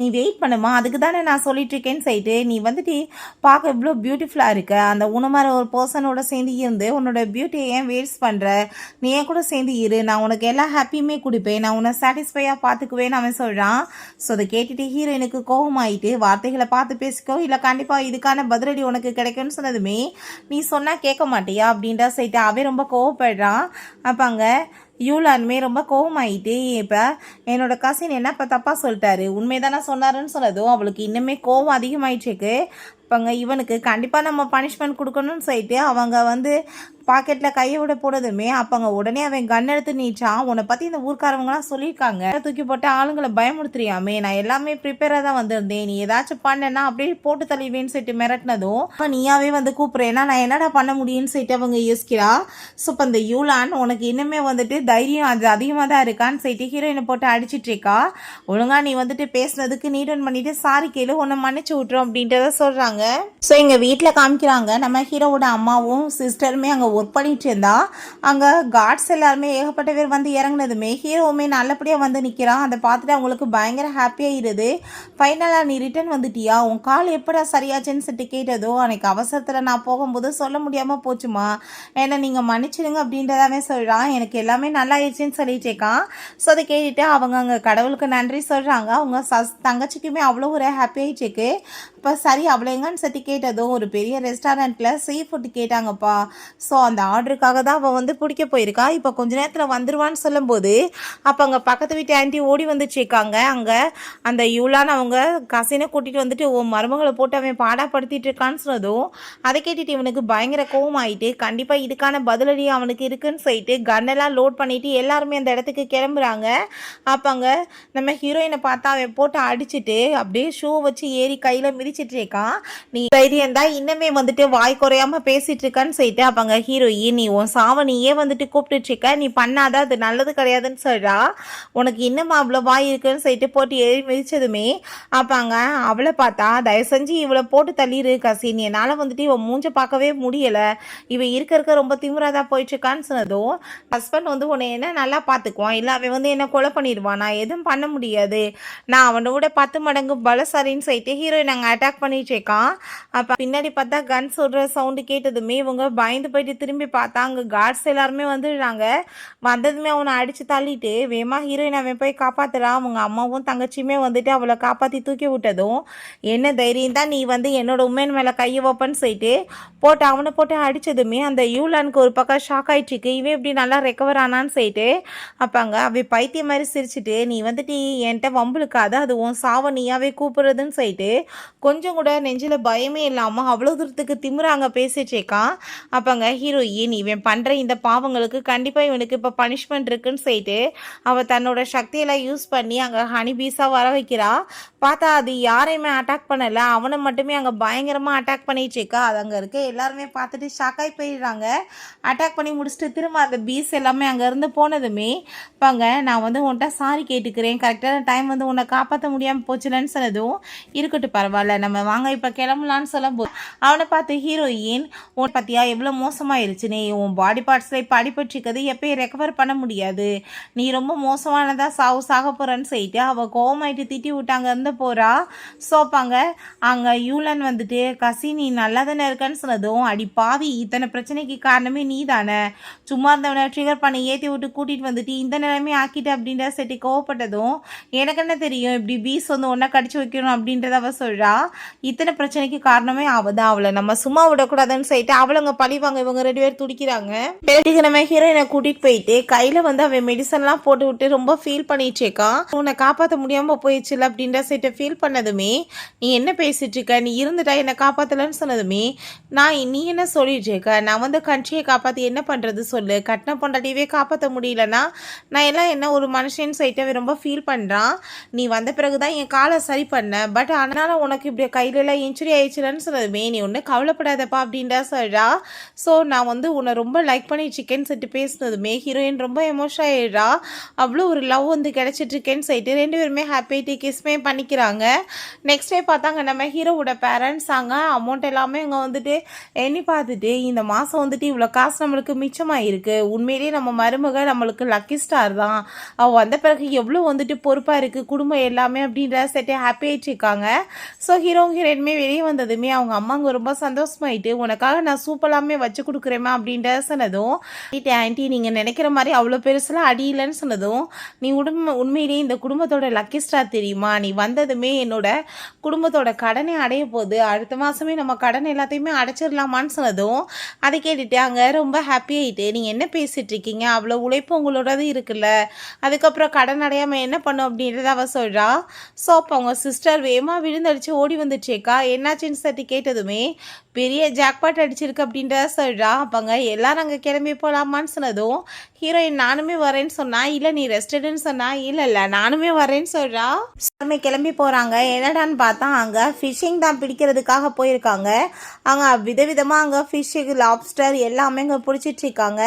நீ வெயிட் பண்ணுமா, அதுக்கு தானே நான் சொல்லிட்டு இருக்கேன்னு சொல்லிட்டு நீ வந்துட்டு பார்க்க இவ்வளோ பியூட்டிஃபுல்லாக இருக்க, அந்த உணமாரி ஒரு பர்சனோட சேர்ந்து இருந்து உன்னோட பியூட்டியை ஏன் வேஸ்ட் பண்ணுற, நீ ஏன் கூட சேர்ந்து இரு, நான் உனக்கு எல்லா ஹாப்பியுமே கொடுப்பேன், நான் உன்னை சாட்டிஸ்ஃபையாக பார்த்துக்குவேன்னு அவன் சொல்கிறான். ஸோ அதை கேட்டுட்டு ஹீரோயினுக்கு கோபமாயிட்டு வார்த்தைகளை பார்த்து பேசிக்கோ, இல்லை கண்டிப்பாக இதுக்கான பதிலடி உனக்கு கிடைக்கும்னு சொன்னதுமே நீ சொன்னால் கேட்க மாட்டியா அப்படின்ற சொல்லிட்டு அவன் ரொம்ப கோவப்படுறான். அப்போ அங்கே யூலானுமே ரொம்ப கோவமாயிட்டு இப்போ என்னோட கசின் என்ன இப்போ தப்பாக சொல்லிட்டாரு, உண்மைதானே சொன்னாருன்னு சொன்னதும் அவளுக்கு இன்னுமே கோவம் அதிகமாயிடுச்சுக்கு. இப்போங்க இவனுக்கு கண்டிப்பாக நம்ம பனிஷ்மெண்ட் கொடுக்கணும்னு சொல்லிட்டு அவங்க வந்து பாக்கெட்டில் கையை விட போனதுமே அப்போங்க உடனே அவன் கன் எடுத்து நீச்சான். உன்னை பற்றி இந்த ஊர்க்காரவங்களாம் சொல்லியிருக்காங்க, தூக்கி போட்டு ஆளுங்களை பயமுடுத்துறியாமே, நான் எல்லாமே ப்ரிப்பேராக தான் வந்திருந்தேன், நீ ஏதாச்சும் பண்ணேன்னா அப்படியே போட்டு தள்ளிவேன்னு சொல்லிட்டு மிரட்டினதும் நீயாவே வந்து கூப்பிட்றேன்னா நான் என்னடா பண்ண முடியும்னு சொல்லிட்டு அவங்க யோசிக்கிறா. ஸோ இப்போ இந்த யூலான் உனக்கு இன்னுமே வந்துட்டு தைரியம் அது அதிகமாக தான் இருக்கான்னு சொல்லிட்டு ஹீரோயினை போட்டு அடிச்சிட்டு இருக்கா. ஒழுங்கா நீ வந்துட்டு பேசுனதுக்கு நீடன் பண்ணிட்டு சாரி கேளு, உன்னை மன்னிச்சு விட்டுரும் அப்படின்றத சொல்கிறாங்க. ஸோ எங்கள் வீட்டில் காமிக்கிறாங்க நம்ம ஹீரோவோட அம்மாவும் சிஸ்டருமே அங்கே ஒர்க் பண்ணிட்டு இருந்தா. அங்கே கார்ட்ஸ் எல்லாருமே ஏகப்பட்ட பேர் வந்து இறங்குனதுமே ஹீரோவுமே நல்லபடியாக வந்து நிற்கிறான். அதை பார்த்துட்டு அவங்களுக்கு பயங்கர ஹாப்பியாக இருது. ஃபைனலாக நீ ரிட்டன் வந்துட்டியா, உன் கால் எப்படா சரியாச்சுன்னு சொல்லிட்டு கேட்டதோ அன்னைக்கு அவசரத்தில் நான் போகும்போது சொல்ல முடியாமல் போச்சுமா, ஏன்னா நீங்கள் மன்னிச்சிடுங்க அப்படின்றதாவே சொல்கிறான். எனக்கு எல்லாமே நல்லா ஆயிடுச்சுன்னு சொல்லிட்டேக்கான். ஸோ அதை கேட்டுட்டு அவங்க அங்கே கடவுளுக்கு நன்றி சொல்கிறாங்க. அவங்க தங்கச்சிக்குமே அவ்வளோ ஒரு ஹாப்பி ஆயிடுச்சுக்கு. இப்போ சரி அவ்வளோ எங்கன்னு சட்டி கேட்டதும் ஒரு பெரிய ரெஸ்டாரண்ட்டில் சீ ஃபுட் கேட்டாங்கப்பா. ஸோ அந்த ஆர்டருக்காக தான் அவள் வந்து பிடிக்க போயிருக்கா. இப்போ கொஞ்ச நேரத்தில் வந்துடுவான்னு சொல்லும்போது அப்போ அங்கே பக்கத்து வீட்டு ஆண்டி ஓடி வந்துச்சுக்காங்க. அங்கே அந்த யூலான்னு அவங்க கசினை கூட்டிகிட்டு வந்துட்டு மருமகளை போட்டு அவன் பாடாப்படுத்திட்டு இருக்கான்னு சொன்னதும் அதை கேட்டுட்டு இவனுக்கு பயங்கர கோவம் ஆகிட்டு கண்டிப்பாக இதுக்கான பதிலடி அவனுக்கு இருக்குன்னு சொல்லிட்டு கன்னெல்லாம் லோட் பண்ணிவிட்டு எல்லாருமே அந்த இடத்துக்கு கிளம்புறாங்க. அப்போ அங்கே நம்ம ஹீரோயினை பார்த்தா அவன் போட்டு அடிச்சுட்டு அப்படியே ஷூ வச்சு ஏறி கையில் மிதிச்சிட்டு இருக்கான். நீ தைரியம் தான் இன்னமே வந்துட்டு வாய் குறையாம பேசிட்டு இருக்கான்னு சொல்லிட்டு அப்பங்க ஹீரோயின் நீ உன் சாவனியே வந்துட்டு கூப்பிட்டு இருக்க, நீ பண்ணாத அது நல்லது கிடையாதுன்னு சொல்றா. உனக்கு இன்னும் அவ்வளோ வாய் இருக்குன்னு சொல்லிட்டு போட்டு ஏறி மிதிச்சதுமே அப்பாங்க அவளை பார்த்தா தயவு செஞ்சு இவளை போட்டு தள்ளிடு கசின், என்னால் வந்துட்டு இவன் மூஞ்ச பார்க்கவே முடியலை, இவன் இருக்க ரொம்ப திமுறாதா போயிட்டு இருக்கான்னு சொன்னதும் ஹஸ்பண்ட் வந்து உன்னை என்ன நல்லா பார்த்துக்குவான், இல்லை அவன் வந்து என்ன கொலை பண்ணிடுவான், நான் எதுவும் பண்ண முடியாது, நான் அவனோட 10 மடங்கு பலசாரின்னு சொல்லிட்டு ஹீரோயின் நாங்கள் அட்டாக் பண்ணிட்டு இருக்கான். அப்போ பின்னாடி பார்த்தா கன் சொல்கிற சவுண்டு கேட்டதுமே இவங்க பயந்து போயிட்டு திரும்பி பார்த்தா அங்கே கார்ட்ஸ் எல்லாருமே வந்துடுறாங்க. வந்ததுமே அவனை அடித்து தள்ளிட்டு வேமா ஹீரோயின் அவன் போய் காப்பாற்றுறான். அவங்க அம்மாவும் தங்கச்சியுமே வந்துட்டு அவளை காப்பாற்றி தூக்கி விட்டதும் என்ன தைரியம் தான் நீ வந்து என்னோட உண்மையின் மேலே கையை வைப்பன்னு சொல்லிட்டு போட்டு அவனை போட்டு அடித்ததுமே அந்த யூலானுக்கு ஒரு பக்கம் ஷாக் ஆகிட்டுருக்கு. இவன் இப்படி நல்லா ரெக்கவர் ஆனான்னு சொல்லிட்டு அப்பாங்க அவன் பைத்தியம் மாதிரி சிரிச்சுட்டு நீ வந்துட்டு என்கிட்ட வம்புழுக்காத, அது உன் சாவை நீயாவே கூப்பிடுறதுன்னு சொல்லிட்டு கொஞ்சம் கூட நெஞ்சில் பயமே இல்லாமல் அவ்வளோ தூரத்துக்கு திமுறாங்க பேசிட்டேக்கான். அப்போங்க ஹீரோயின் இவன் பண்ணுற இந்த பாவங்களுக்கு கண்டிப்பாக இவனுக்கு இப்போ பனிஷ்மெண்ட் இருக்குன்னு சொல்லிட்டு அவள் தன்னோட சக்தியெல்லாம் யூஸ் பண்ணி அங்கே ஹனி பீஸாக வர வைக்கிறா. பார்த்தா அது யாரையுமே அட்டாக் பண்ணலை, அவனை மட்டுமே அங்கே பயங்கரமாக அட்டாக் பண்ணிட்டுருக்கா. அது அங்கே இருக்க எல்லாருமே பார்த்துட்டு ஷாக்காகி போயிடுறாங்க. அட்டாக் பண்ணி முடிச்சுட்டு திரும்ப அந்த பீஸ் எல்லாமே அங்கேருந்து போனதுமே பாங்க நான் வந்து உன்கிட்ட சாரி கேட்டுக்கிறேன், கரெக்டான டைம் வந்து உன்னை காப்பாற்ற முடியாமல் போச்சுலன்னு சொன்னதும் இருக்கட்டும் பரவாயில்ல நம்ம வாங்க இப்போ கிளம்பலான்னு சொல்லும்போது அவனை பார்த்து ஹீரோயின் உன் பார்த்தியா எவ்வளோ மோசமாயிருச்சுனே, உன் பாடி பார்ட்ஸில் இப்போ அடிபட்டுருக்கிறது எப்பயும் ரெக்கவர் பண்ண முடியாது, நீ ரொம்ப மோசமானதாக சாக போகிறேன்னு சொல்லிட்டு அவள் கோவமாயிட்டு திட்டி விட்டாங்க இருந்து போகிறா. சோப்பாங்க அங்கே யூலன் வந்துட்டு கசி நீ நல்லா தானே இருக்கன்னு சொன்னதும் அடி பாவி இத்தனை பிரச்சனைக்கு காரணமே நீ தானே, சும்மா இருந்தவனை ட்ரிகர் பண்ணி ஏற்றி விட்டு கூட்டிகிட்டு வந்துட்டு இந்த நிலைமை ஆக்கிட்டு அப்படின்ற செட்டி கோவப்பட்டதும் எனக்கு என்ன தெரியும் இப்படி பீஸ் வந்து ஒன்றா கடிச்சு வைக்கணும் அப்படின்றத அவள் சொல்கிறா. இத்தனை பிரச்சனைக்கு காரணமே அவள் தான், அவளை நம்ம சும்மா விடக்கூடாதுன்னு சொல்லிட்டு அவளுங்க பழிவாங்க இவங்க 2 பேர் துடிக்கிறாங்க. பிறகு நம்ம ஹீரோயினை கூட்டிட்டு போயிட்டு கையில வந்து அவன் மெடிசன்லாம் போட்டு விட்டு ரொம்ப ஃபீல் பண்ணிட்டு இருக்கான். உன்னை காப்பாற்ற முடியாம போயிடுச்சுல அப்படின்ற சைட்டை ஃபீல் பண்ணதுமே, நீ என்ன பேசிட்டு இருக்க, நீ இருந்துட்டா என்னை காப்பாத்தலன்னு சொன்னதுமே, நீ என்ன சொல்லிட்டு இருக்க, நான் வந்து கண்ட்ரியை காப்பாற்றி என்ன பண்றது சொல்லு, கட்டின பொண்டாட்டியவே காப்பாற்ற முடியலன்னா நான் எல்லாம் என்ன ஒரு மனுஷன் சைட்டை ரொம்ப ஃபீல் பண்றான். நீ வந்த பிறகுதான் என் காலை சரி பண்ண, பட் அதனால உனக்கு இப்படி கையிலலாம் இன்ஜுரி ஆயிடுச்சுலன்னு சொன்னதுமே, நீ ஒன்றும் கவலைப்படாதப்பா அப்படின்றா சொல்றா. ஸோ நான் வந்து உன்னை ரொம்ப லைக் பண்ணி சிக்கன் செட்டு பேசினதுமே ஹீரோயின் ரொம்ப எமோஷன் ஆயிடுறா. அவ்வளோ ஒரு லவ் வந்து கிடச்சிட்டு இருக்கேன்னு சொல்லிட்டு 2 பேருமே ஹாப்பியாகிட்டு கிஸ்மே பண்ணிக்கிறாங்க. நெக்ஸ்ட் டே பார்த்தாங்க நம்ம ஹீரோவோட பேரண்ட்ஸ் அங்கே அமௌண்ட் எல்லாமே அங்கே வந்துட்டு எண்ணி பார்த்துட்டு, இந்த மாதம் வந்துட்டு இவ்வளோ காசு நம்மளுக்கு மிச்சமாயிருக்கு, உண்மையிலேயே நம்ம மருமக நம்மளுக்கு லக்கி ஸ்டார் தான், அவள் வந்த பிறகு எவ்வளோ வந்துட்டு பொறுப்பாக இருக்குது குடும்பம் எல்லாமே அப்படின்ற செட்டே ஹாப்பி ஆகிட்டு இருக்காங்க. ஸோ ஹீரோயினுமே வெளியே வந்ததுமே அவங்க அம்மாங்க ரொம்ப சந்தோஷமாயிட்டு, உனக்காக நான் சூப்பராமே வச்சு கொடுக்குறேம்மா அப்படின்ற சொன்னதும், ஆண்டி நீங்கள் நினைக்கிற மாதிரி அவ்வளோ பெருசுலாம் அடி இல்லைன்னு சொன்னதும், நீ உண்மையிலேயே இந்த குடும்பத்தோட லக்கி ஸ்டார் தெரியுமா, நீ வந்ததுமே என்னோட குடும்பத்தோட கடனை அடைய போகுது, அடுத்த மாதமே நம்ம கடன் எல்லாத்தையுமே அடைச்சிடலாமான்னு சொன்னதும், அதை கேட்டுட்டு அங்கே ரொம்ப ஹாப்பி ஆகிட்டு, நீங்கள் என்ன பேசிகிட்டு இருக்கீங்க, அவ்வளோ உழைப்பு உங்களோடது இருக்குல்ல, அதுக்கப்புறம் கடன் அடையாமல் என்ன பண்ணும் அப்படின்றத அவ சொல்கிறா. ஸோ அப்போ அவங்க சிஸ்டர் வேகமாக விழுந்தடிச்சு ஓடி வந்துச்சேக்கா, என்னாச்சுன்னு சட்டி கேட்டதுமே, பெரிய ஜாக்பாட் அடிச்சிருக்கு அப்படின்றத சொல்கிறா. அப்போங்க எல்லாரும் அங்கே கிளம்பி போகலாமான்னு சொன்னதும், ஹீரோயின் நானுமே வரேன்னு சொன்னா, இல்லை நீ ரெஸ்டடுன்னு சொன்னா, இல்லை நானுமே வரேன்னு சொல்கிறா. எல்லாருமே கிளம்பி போகிறாங்க. என்னடான்னு பார்த்தா அங்கே ஃபிஷ்ஷிங் தான் பிடிக்கிறதுக்காக போயிருக்காங்க. அங்கே விதவிதமாக அங்கே ஃபிஷ்ஷு லாப்ஸ்டர் எல்லாமே அங்கே பிடிச்சிட்ருக்காங்க.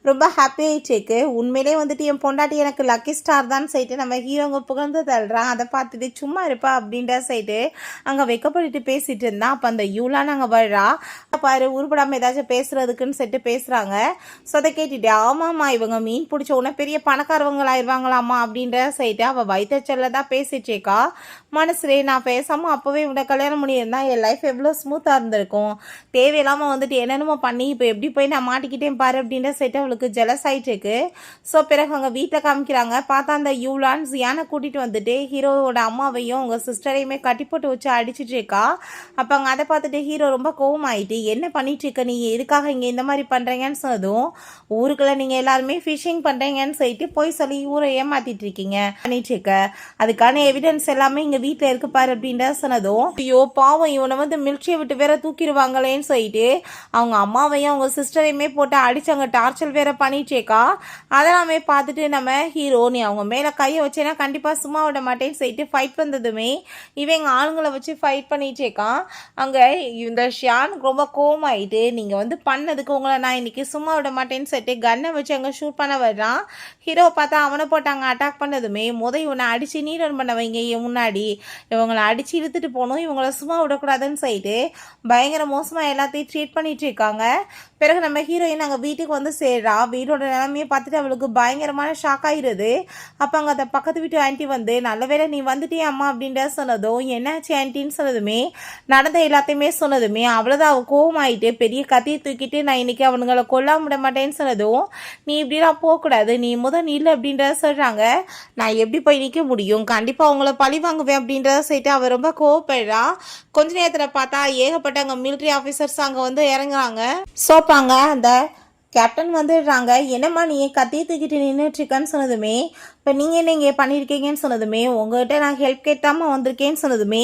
ரொம்ப ஹாப்பி ஆகிட்டுருக்கு. உண்மையிலே வந்துட்டு என் பொண்டாட்டி எனக்கு லக்கி ஸ்டார் தான் சொல்லிட்டு நம்ம ஹீரோங்க புகழ்ந்து தள்ளுறான். அதை பார்த்துட்டு சும்மா இருப்பா அப்படின்ற சைட்டு அங்கே வெக்கப்பட்டு பேசிகிட்டு இருந்தான். அப்போ அந்த யூலான்னு அங்கே வர்றா. பாரு உருப்படாமல் ஏதாச்சும் பேசுறதுக்குன்னு சொல்லிட்டு பேசுகிறாங்க. ஸோ அதை கேட்டுட்டு, ஆமாம்மா இவங்க மீன் பிடிச்ச உடனே பெரிய பணக்காரவங்களாயிருவாங்களாம்மா அப்படின்ற சைட்டு அவள் வயிற்றுச்சல்ல தான் பேசிட்டு இருக்கா. மனசுலே நான் பேசாமல் அப்போவே இவனை கல்யாணம் பண்ணியிருந்தா என் லைஃப் எவ்வளோ ஸ்மூத்தாக இருந்திருக்கும், தேவையில்லாமல் வந்துட்டு என்னென்னமோ பண்ணி இப்போ எப்படி போய் நான் மாட்டிக்கிட்டேன் பாரு அப்படின்ற சைட்டு அவளுக்கு ஜெலஸ் ஆகிட்டு இருக்கு. ஸோ பிறகு அவங்க வீட்டில் காமிக்கிறாங்க. பார்த்தா அந்த யூலான் ஜியானை கூட்டிகிட்டு வந்துட்டு ஹீரோவோட அம்மாவையும் அவங்க சிஸ்டரையுமே கட்டி போட்டு வச்சு அடிச்சிட்டு இருக்கா. அப்போ அங்கே அதை பார்த்துட்டு ஹீரோ ரொம்ப கோவமாயிட்டு, என்ன பண்ணிட்டு இருக்க நீ, எதுக்காக இங்கே இந்த மாதிரி பண்ணுறீங்கன்னு சொன்னதும், ஊருக்குள்ள நீங்கள் எல்லாருமே ஃபிஷிங் பண்ணுறீங்கன்னு சொல்லிட்டு போய் சொல்லி ஊரை ஏமாத்திட்டு இருக்கீங்க பண்ணிட்டு இருக்க, அதுக்கான எவிடன்ஸ் எல்லாமே இங்கே வீட்டில் இருக்கு பாரு அப்படின்ற சொன்னதும், ஐயோ பாவம் இவனை வந்து மில்ட்ரியை விட்டு வேற தூக்கிடுவாங்களேன்னு சொல்லிட்டு அவங்க அம்மாவையும் அவங்க சிஸ்டரையுமே போட்டு அடிச்சு அங்கே டார்ச்சர் வேற பண்ணிட்டேக்கா. அதெல்லாமே பார்த்துட்டு நம்ம ஹீரோ, நீ அவங்க மேலே கையை வச்சேன்னா கண்டிப்பாக சும்மா விட மாட்டேன்னு சொல்லிட்டு ஃபைட் வந்ததுமே இவங்க ஆளுங்களை வச்சு ஃபைட் பண்ணிட்டேக்கான். அங்கே இந்த ஷியான் ரொம்ப கோவமாயிட்டு, நீங்கள் வந்து பண்ணதுக்கு உங்களை நான் இன்னைக்கு சும்மா விட மாட்டேன்னு சொல்லிட்டு கன்னை வச்சு அங்கே ஷூட் பண்ண வர்றான். ஹீரோ பார்த்தா அவனை போட்டாங்க அட்டாக் பண்ணதுமே, இவனை அடித்து நீரன் பண்ண வைங்க முன்னாடி, இவங்களை அடித்து இழுத்துட்டு போகணும், இவங்களை சும்மா விடக்கூடாதுன்னு சொல்லிட்டு பயங்கர மோசமாக எல்லாத்தையும் ட்ரீட் பண்ணிட்டு இருக்காங்க. பிறகு நம்ம ஹீரோயின் அங்கே வீட்டுக்கு வந்து சேர்றா. வீடோட நிலைமையை பார்த்துட்டு அவளுக்கு பயங்கரமான ஷாக் ஆகிடுது. அப்போ அங்கே அந்த பக்கத்து வீட்டு ஆண்டி வந்து, நல்ல வேளை நீ வந்துட்டே அம்மா அப்படின்ற சொன்னதும், என்னாச்சு ஆண்டின்னு சொன்னதுமே, நடந்த எல்லாத்தையுமே சொன்னதுமே, அவ்வளோதான் அவள் கோவமாயிட்டு பெரிய கத்தியை தூக்கிட்டு நான் இன்னைக்கு அவனுங்களை கொல்லாம விட மாட்டேன்னு சொன்னதும், நீ இப்படிலாம் போகக்கூடாது, நீ முதல் இல்லை அப்படின்றத சொல்கிறாங்க. நான் எப்படி போய் நிற்க முடியும், கண்டிப்பாக அவங்கள பழி வாங்குவேன் அப்படின்றத சொல்லிட்டு அவள் ரொம்ப கோவப்படுறா. கொஞ்ச நேரத்தில் பார்த்தா ஏகப்பட்ட அங்கே மிலிட்ரி ஆஃபீஸர்ஸ் அங்கே வந்து இறங்குறாங்க. சோப்பாங்க அந்த கேப்டன் வந்துடுறாங்க. என்னம்மா நீ கத்தியை தூக்கிட்டு நின்றுட்டுருக்கன்னு சொன்னதுமே, இப்போ நீங்கள் என்ன இங்கே பண்ணியிருக்கீங்கன்னு சொன்னதுமே, உங்கள்கிட்ட நான் ஹெல்ப் கேட்டாமல் வந்திருக்கேன்னு சொன்னதுமே,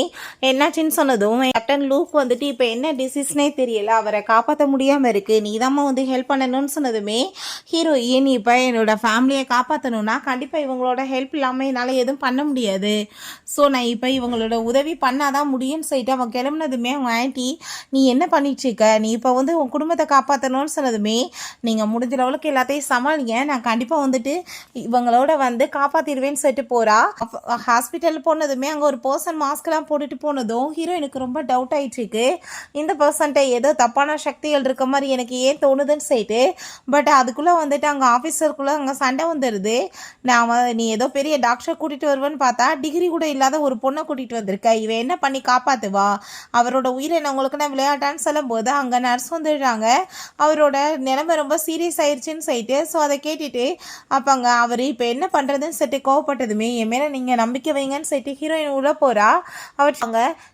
என்னாச்சுன்னு சொன்னதும், கேப்டன் லூக் வந்துட்டு இப்போ என்ன டிசீஸ்னே தெரியல, அவரை காப்பாற்ற முடியாமல் இருக்குது, நீ தாம்மா வந்து ஹெல்ப் பண்ணணும்னு சொன்னதுமே, ஹீரோயின் இப்போ என்னோடய ஃபேமிலியை காப்பாற்றணும்னா கண்டிப்பாக இவங்களோட ஹெல்ப் இல்லாமல் என்னால் எதுவும் பண்ண முடியாது, ஸோ நான் இப்போ இவங்களோட உதவி பண்ணாதான் முடியும்னு சொல்லிட்டு அவன் கிளம்புனதுமே அவங்க ஆண்டி, நீ என்ன பண்ணிட்டுருக்க, நீ இப்போ வந்து உன் குடும்பத்தை காப்பாற்றணும்னு சொன்னதுமே, நீங்கள் முடிஞ்ச லெவலுக்கு எல்லாத்தையும் சமாளிங்க, நான் கண்டிப்பாக வந்துட்டு இவங்களோட வந்து காப்பாற்றிடுவேன்னு சொல்லிட்டு போகிறா. ஹாஸ்பிட்டல் போனதுமே அங்கே ஒரு பர்சன் மாஸ்க்லாம் போட்டுட்டு போனதும் ஹீரோயினுக்கு ரொம்ப டவுட் ஆகிட்டுருக்கு. இந்த பர்சன்ட்ட ஏதோ தப்பான சக்திகள் இருக்க மாதிரி எனக்கு ஏன் தோணுதுன்னு சொல்லிட்டு, பட் அதுக்குள்ளே வந்துட்டு அங்கே ஆஃபீஸருக்குள்ளே அங்கே சண்டை வந்துடுது. நீ ஏதோ பெரிய டாக்டரை கூட்டிகிட்டு வருவேன்னு பார்த்தா டிகிரி கூட இல்லாத ஒரு பொண்ணை கூட்டிகிட்டு வந்திருக்க, இவன் என்ன பண்ணி காப்பாற்றுவா, அவரோட உயிரை என்ன உங்களுக்கு நான் விளையாட்டான்னு சொல்லும்போது அங்கே நர்ஸ் வந்துடுறாங்க. அவரோட நிலைமை ரொம்ப சீரியஸ் ஆயிடுச்சுன்னு சொல்லிட்டு, ஸோ அதை கேட்டுட்டு அப்போ அங்கே அவர் இப்போ என்ன பண்ணுறது முடியாதுன்னு சொல்லிட்டு கோவப்பட்டதுமே என் மேலே நீங்கள் நம்பிக்கை வைங்கன்னு சொல்லிட்டு ஹீரோயின் உள்ள போகிறா. அவர்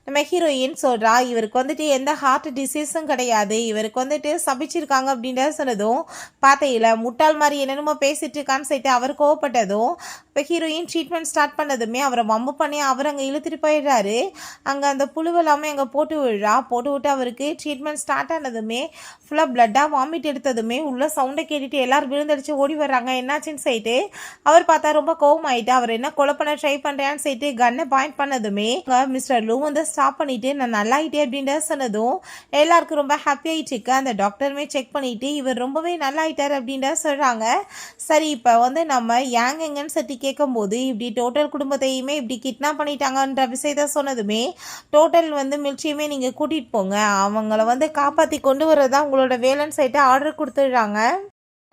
நம்ம ஹீரோயின் சொல்கிறா இவருக்கு வந்துட்டு எந்த ஹார்ட் டிசீஸும் கிடையாது, இவருக்கு வந்துட்டு சபிச்சிருக்காங்க அப்படின்றத சொன்னதும் பார்த்தையில முட்டாள் மாதிரி என்னென்னமோ பேசிட்டு இருக்கான்னு சொல்லிட்டு அவர் கோவப்பட்டதும் இப்போ ஹீரோயின் ட்ரீட்மெண்ட் ஸ்டார்ட் பண்ணதுமே அவரை வம்பு பண்ணி அவர் அங்கே இழுத்துட்டு போயிடுறாரு. அங்கே அந்த புழுவெல்லாமே அங்கே போட்டு விட்டு அவருக்கு ட்ரீட்மெண்ட் ஸ்டார்ட் ஆனதுமே ஃபுல்லாக பிளட்டாக வாமிட் எடுத்ததுமே உள்ள சவுண்டை கேட்டுட்டு எல்லாரும் விழுந்தடிச்சு ஓடி வர்றாங்க. என்னாச்சுன்னு சொல்லிட்டு அவர் பார்த்தா ரொம்ப கோவமாயிட்டு அவர் என்ன கொலை பண்ண ட்ரை பண்ணுறான்னு சொல்லிட்டு கன்னை பாயிண்ட் பண்ணதுமே மிஸ்டர் லூ வந்து ஸ்டாப் பண்ணிட்டு நான் நல்லாயிட்டே அப்படின்றத சொன்னதும் எல்லாருக்கும் ரொம்ப ஹாப்பி ஆகிட்டு இருக்கு. அந்த டாக்டருமே செக் பண்ணிட்டு இவர் ரொம்பவே நல்லாயிட்டார் அப்படின்றத சொல்கிறாங்க. சரி இப்போ வந்து நம்ம எங்கன்னு சொல்லி கேட்கும்போது இப்படி டோட்டல் குடும்பத்தையுமே இப்படி கிட்னாப் பண்ணிட்டாங்கன்ற விஷயத்த சொன்னதுமே டோட்டல் வந்து மில்ட்ரியுமே நீங்கள் கூட்டிகிட்டு போங்க, அவங்கள வந்து காப்பாற்றி கொண்டு வரதான் உங்களோட வேலைன்னு சொல்லிட்டு ஆர்டர் கொடுத்துடுறாங்க.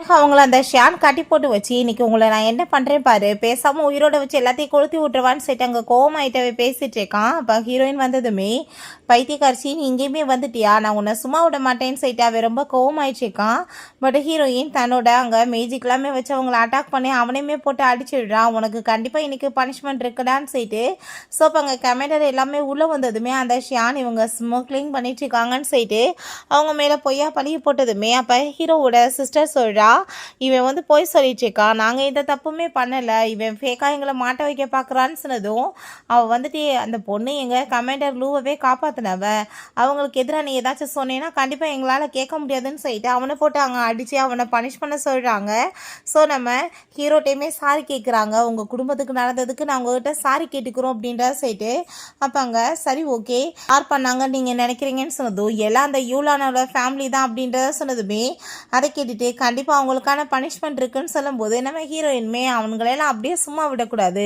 அவங்கள அந்த ஷான் கட்டி போட்டு வச்சு இன்னைக்கு உங்களை நான் என்ன பண்ணுறேன் பாரு, பேசாமல் உயிரோட வச்சு எல்லாத்தையும் கொளுத்தி விட்டுருவான்னு சொல்லிட்டு அங்கே கோவமாயிட்டவே பேசிட்டு இருக்கான். அப்போ ஹீரோயின் வந்ததுமே பைத்தியக்காரச்சி நீ இங்கேயுமே வந்துட்டியா, நான் உன்னை சும்மா விட மாட்டேன்னு சொல்லிட்டு அவன் ரொம்ப கோவமாயிடுச்சிருக்கான். பட் ஹீரோயின் தன்னோட அங்கே மேஜிக்லாமே வச்சு அவங்கள அட்டாக் பண்ணி அவனையுமே போட்டு அடிச்சிடுறான். உனக்கு கண்டிப்பாக இன்னைக்கு பனிஷ்மெண்ட் இருக்குடான்னு சொல்லிட்டு ஸோ இப்போ அங்கே கமெண்டர் எல்லாமே உள்ளே வந்ததுமே அந்த ஷியான் இவங்க ஸ்மோக்லிங் பண்ணிட்டு இருக்காங்கன்னு சொல்லிட்டு அவங்க மேலே பொய்யா பழிய போட்டதுமே அப்போ ஹீரோவோட சிஸ்டர் சொல்கிறா இவன் வந்து போய் சொல்லிட்டு இருக்கான், நாங்கள் எந்த தப்புமே பண்ணலை, இவன் ஃபேக்காக எங்களை மாட்ட வைக்க பார்க்குறான்னு சொன்னதும் அவள் வந்துட்டு அந்த பொண்ணு எங்கள் கமெண்டர் லூவவே காப்பாற்றினவ, அவங்களுக்கு எதிராக நீ ஏதாச்சும் சொன்னேன்னா கண்டிப்பாக எங்களால் கேட்க முடியாதுன்னு சொல்லிட்டு அவனை போட்டு அங்கே அடித்து அவனை பனிஷ் பண்ண சொல்கிறாங்க. ஸோ நம்ம ஹீரோட்டையுமே சாரி கேட்குறாங்க, உங்கள் குடும்பத்துக்கு நடந்ததுக்கு நான் உங்கள்கிட்ட சாரி கேட்டுக்கிறோம் அப்படின்றத சொல்லிட்டு அப்போ அங்கே சரி ஓகே யார் பண்ணாங்க நீங்கள் நினைக்கிறீங்கன்னு சொன்னதும் எல்லாம் அந்த யூலானோட ஃபேமிலி தான் அப்படின்றத சொன்னதுமே அதை கேட்டுட்டு கண்டிப்பாக அவங்களுக்கான பனிஷ்மெண்ட் இருக்குன்னு சொல்லும்போது நம்ம ஹீரோயின்மே அவங்களெல்லாம் அப்படியே சும்மா விடக்கூடாது,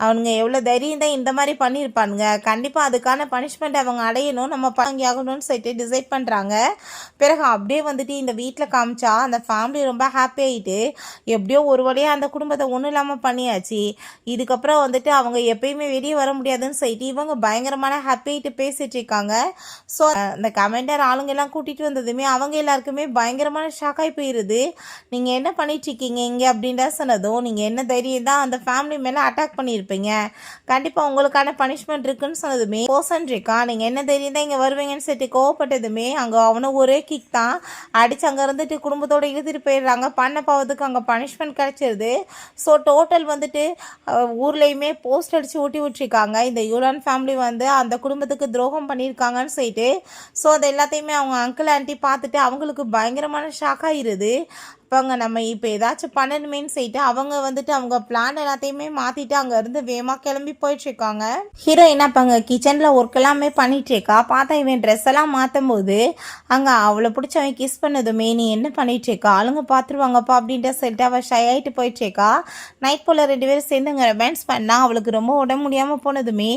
அவனுங்க எவ்வளோ தைரியம் தான் இந்த மாதிரி பண்ணியிருப்பானுங்க, கண்டிப்பாக அதுக்கான பனிஷ்மெண்ட் அவங்க அடையணும், நம்ம பங்கி ஆகணும்னு சொல்லிட்டு டிசைட் பண்ணுறாங்க. பிறகு அப்படியே வந்துட்டு இந்த வீட்டில் காமிச்சா அந்த ஃபேமிலி ரொம்ப ஹாப்பி ஆகிட்டு எப்படியோ ஒரு வழியாக அந்த குடும்பத்தை ஒன்றும் இல்லாமல் பண்ணியாச்சு, இதுக்கப்புறம் வந்துட்டு அவங்க எப்பயுமே வெளியே வர முடியாதுன்னு சொல்லிட்டு இவங்க பயங்கரமான ஹாப்பி ஆகிட்டு பேசிகிட்டு இருக்காங்க. ஸோ அந்த கமெண்டர் ஆளுங்க எல்லாம் கூட்டிகிட்டு வந்ததுமே அவங்க எல்லாருக்குமே பயங்கரமான ஷாக்காகி போயிடுது. நீங்கள் என்ன பண்ணிட்டுருக்கீங்க இங்கே அப்படின்ற சொன்னதும் நீங்கள் என்ன தைரியம் தான் அந்த ஃபேமிலி மேலே அட்டாக் பண்ணியிருப்பீங்க, கண்டிப்பாக உங்களுக்கான பனிஷ்மெண்ட் இருக்குன்னு சொன்னதுமே போசன் இருக்கான், நீங்கள் என்ன தைரியம் தான் இங்கே வருவீங்கன்னு சொல்லிட்டு கோவப்பட்டதுமே அங்கே அவனும் ஒரே கிக் தான் அடித்து அங்கே இருந்துட்டு குடும்பத்தோடு இழுத்துட்டு போயிடுறாங்க. பண்ண பாவத்துக்கு அங்கே பனிஷ்மெண்ட் கிடச்சிருது. ஸோ டோட்டல் வந்துட்டு ஊர்லேயுமே போஸ்ட் அடித்து ஊட்டி விட்டுருக்காங்க, இந்த யூலான் ஃபேமிலி வந்து அந்த குடும்பத்துக்கு துரோகம் பண்ணியிருக்காங்கன்னு சொல்லிட்டு. ஸோ அது எல்லாத்தையுமே அவங்க அங்கிள் ஆண்டி பார்த்துட்டு அவங்களுக்கு பயங்கரமான ஷாக் ஆகிடுது. அப்போங்க நம்ம இப்போ ஏதாச்சும் பண்ணணுமேன்னு சொல்லிட்டு அவங்க வந்துட்டு அவங்க பிளான் எல்லாத்தையுமே மாற்றிட்டு அங்கேருந்து வேகமாக கிளம்பி போயிட்டுருக்காங்க. ஹீரோயின் அப்போ அங்கே கிச்சனில் ஒர்க் எல்லாமே பண்ணிகிட்ருக்கா. பார்த்தா இவன் ட்ரெஸ் எல்லாம் மாற்றும் போது அங்கே அவளை பிடிச்சவன் கிஸ் பண்ணதுமே நீ என்ன பண்ணிகிட்ருக்கா, ஆளுங்க பார்த்துருவாங்கப்பா அப்படின்ட்டு சொல்லிட்டு அவள் ஷை ஆகிட்டு போயிட்டுருக்கா. நைட் போல் 2 பேரும் சேர்ந்து அங்கே ரொமான்ஸ் பண்ணால் அவளுக்கு ரொம்ப உடம்பு முடியாமல் போனதுமே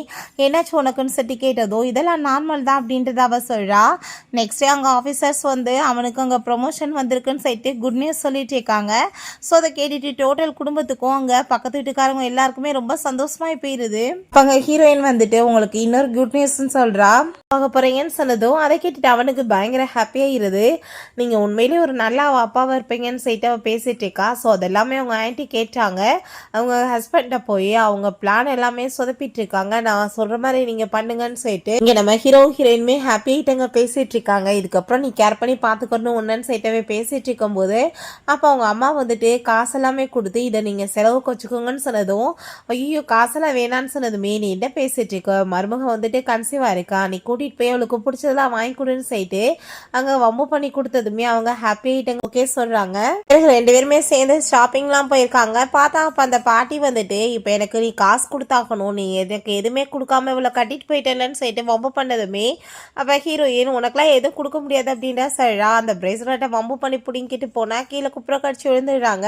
என்னாச்சும் உனக்குன்னு சொல்லி கேட்டதோ இதெல்லாம் நார்மல் தான் அப்படின்றத அவள் சொல்கிறா. நெக்ஸ்டே அங்கே ஆஃபீஸர்ஸ் வந்து அவனுக்கு அங்கே ப்ரொமோஷன் வந்திருக்குன்னு சொல்லிட்டு குட் நியூஸ் சொல்லிட்டு இருக்காங்க. ஸோ அதை கேட்டுட்டு டோட்டல் குடும்பத்துக்கும் அங்கே பக்கத்து வீட்டுக்காரங்க எல்லாருக்குமே ரொம்ப சந்தோஷமாகி போயிடுது. இப்போ அங்கே ஹீரோயின் வந்துட்டு உங்களுக்கு இன்னொரு குட் நியூஸ்ன்னு சொல்கிறா, பார்க்க போகிறீங்கன்னு சொன்னதும் அதை கேட்டுட்டு அவனுக்கு பயங்கர ஹாப்பியாகிடுது. நீங்கள் உண்மையிலேயே ஒரு நல்ல அப்பாவாக இருப்பீங்கன்னு சொல்லிட்டு அவள் பேசிகிட்டு இருக்கா. ஸோ அதெல்லாமே அவங்க ஆன்ட்டி கேட்டாங்க. அவங்க ஹஸ்பண்டை போய் அவங்க பிளான் எல்லாமே சொதப்பிட்டு இருக்காங்க, நான் சொல்கிற மாதிரி நீங்கள் பண்ணுங்கன்னு சொல்லிட்டு இங்கே நம்ம ஹீரோயினுமே ஹாப்பியாகிட்டங்க பேசிகிட்டு இருக்காங்க. இதுக்கப்புறம் நீ கேர் பண்ணி பார்த்துக்கணும் ஒன்றுன்னு சொல்லிட்டு பேசிகிட்டு இருக்கும்போது அப்போ அவங்க அம்மா வந்துட்டு காசெல்லாமே கொடுத்து இதை நீங்கள் செலவுக்கு வச்சுக்கோங்கன்னு சொன்னதும் ஐயோ காசெல்லாம் வேணான்னு சொன்னதுமே நீ என்ன பேசிட்டு இருக்க, மருமக வந்துட்டு கன்சீவாக இருக்கா, நீ கூட்டிகிட்டு போய் அவளுக்கு பிடிச்சதெல்லாம் வாங்கி கொடுன்னு சொல்லிட்டு அங்கே வம்பு பண்ணி கொடுத்ததுமே அவங்க ஹாப்பி ஆகிட்டாங்க. ஓகே சொல்கிறாங்க. 2 பேருமே சேர்ந்து ஷாப்பிங்லாம் போயிருக்காங்க. பார்த்தா அப்போ அந்த பாட்டி வந்துட்டு இப்போ எனக்கு நீ காசு கொடுத்தாக்கணும், நீ எனக்கு எதுவுமே கொடுக்காம இவ்வளோ கட்டிட்டு போயிட்டேன்னு சொல்லிட்டு வம்பு பண்ணதுமே அப்போ ஹீரோயின் உனக்குலாம் எதுவும் கொடுக்க முடியாது அப்படின்றா சொல்கிறா. அந்த பிரேஸ்லெட்டை வம்பு பண்ணி பிடிங்கிட்டு போனால் கீழே குப்புற கடிச்சு விழுந்துடுறாங்க.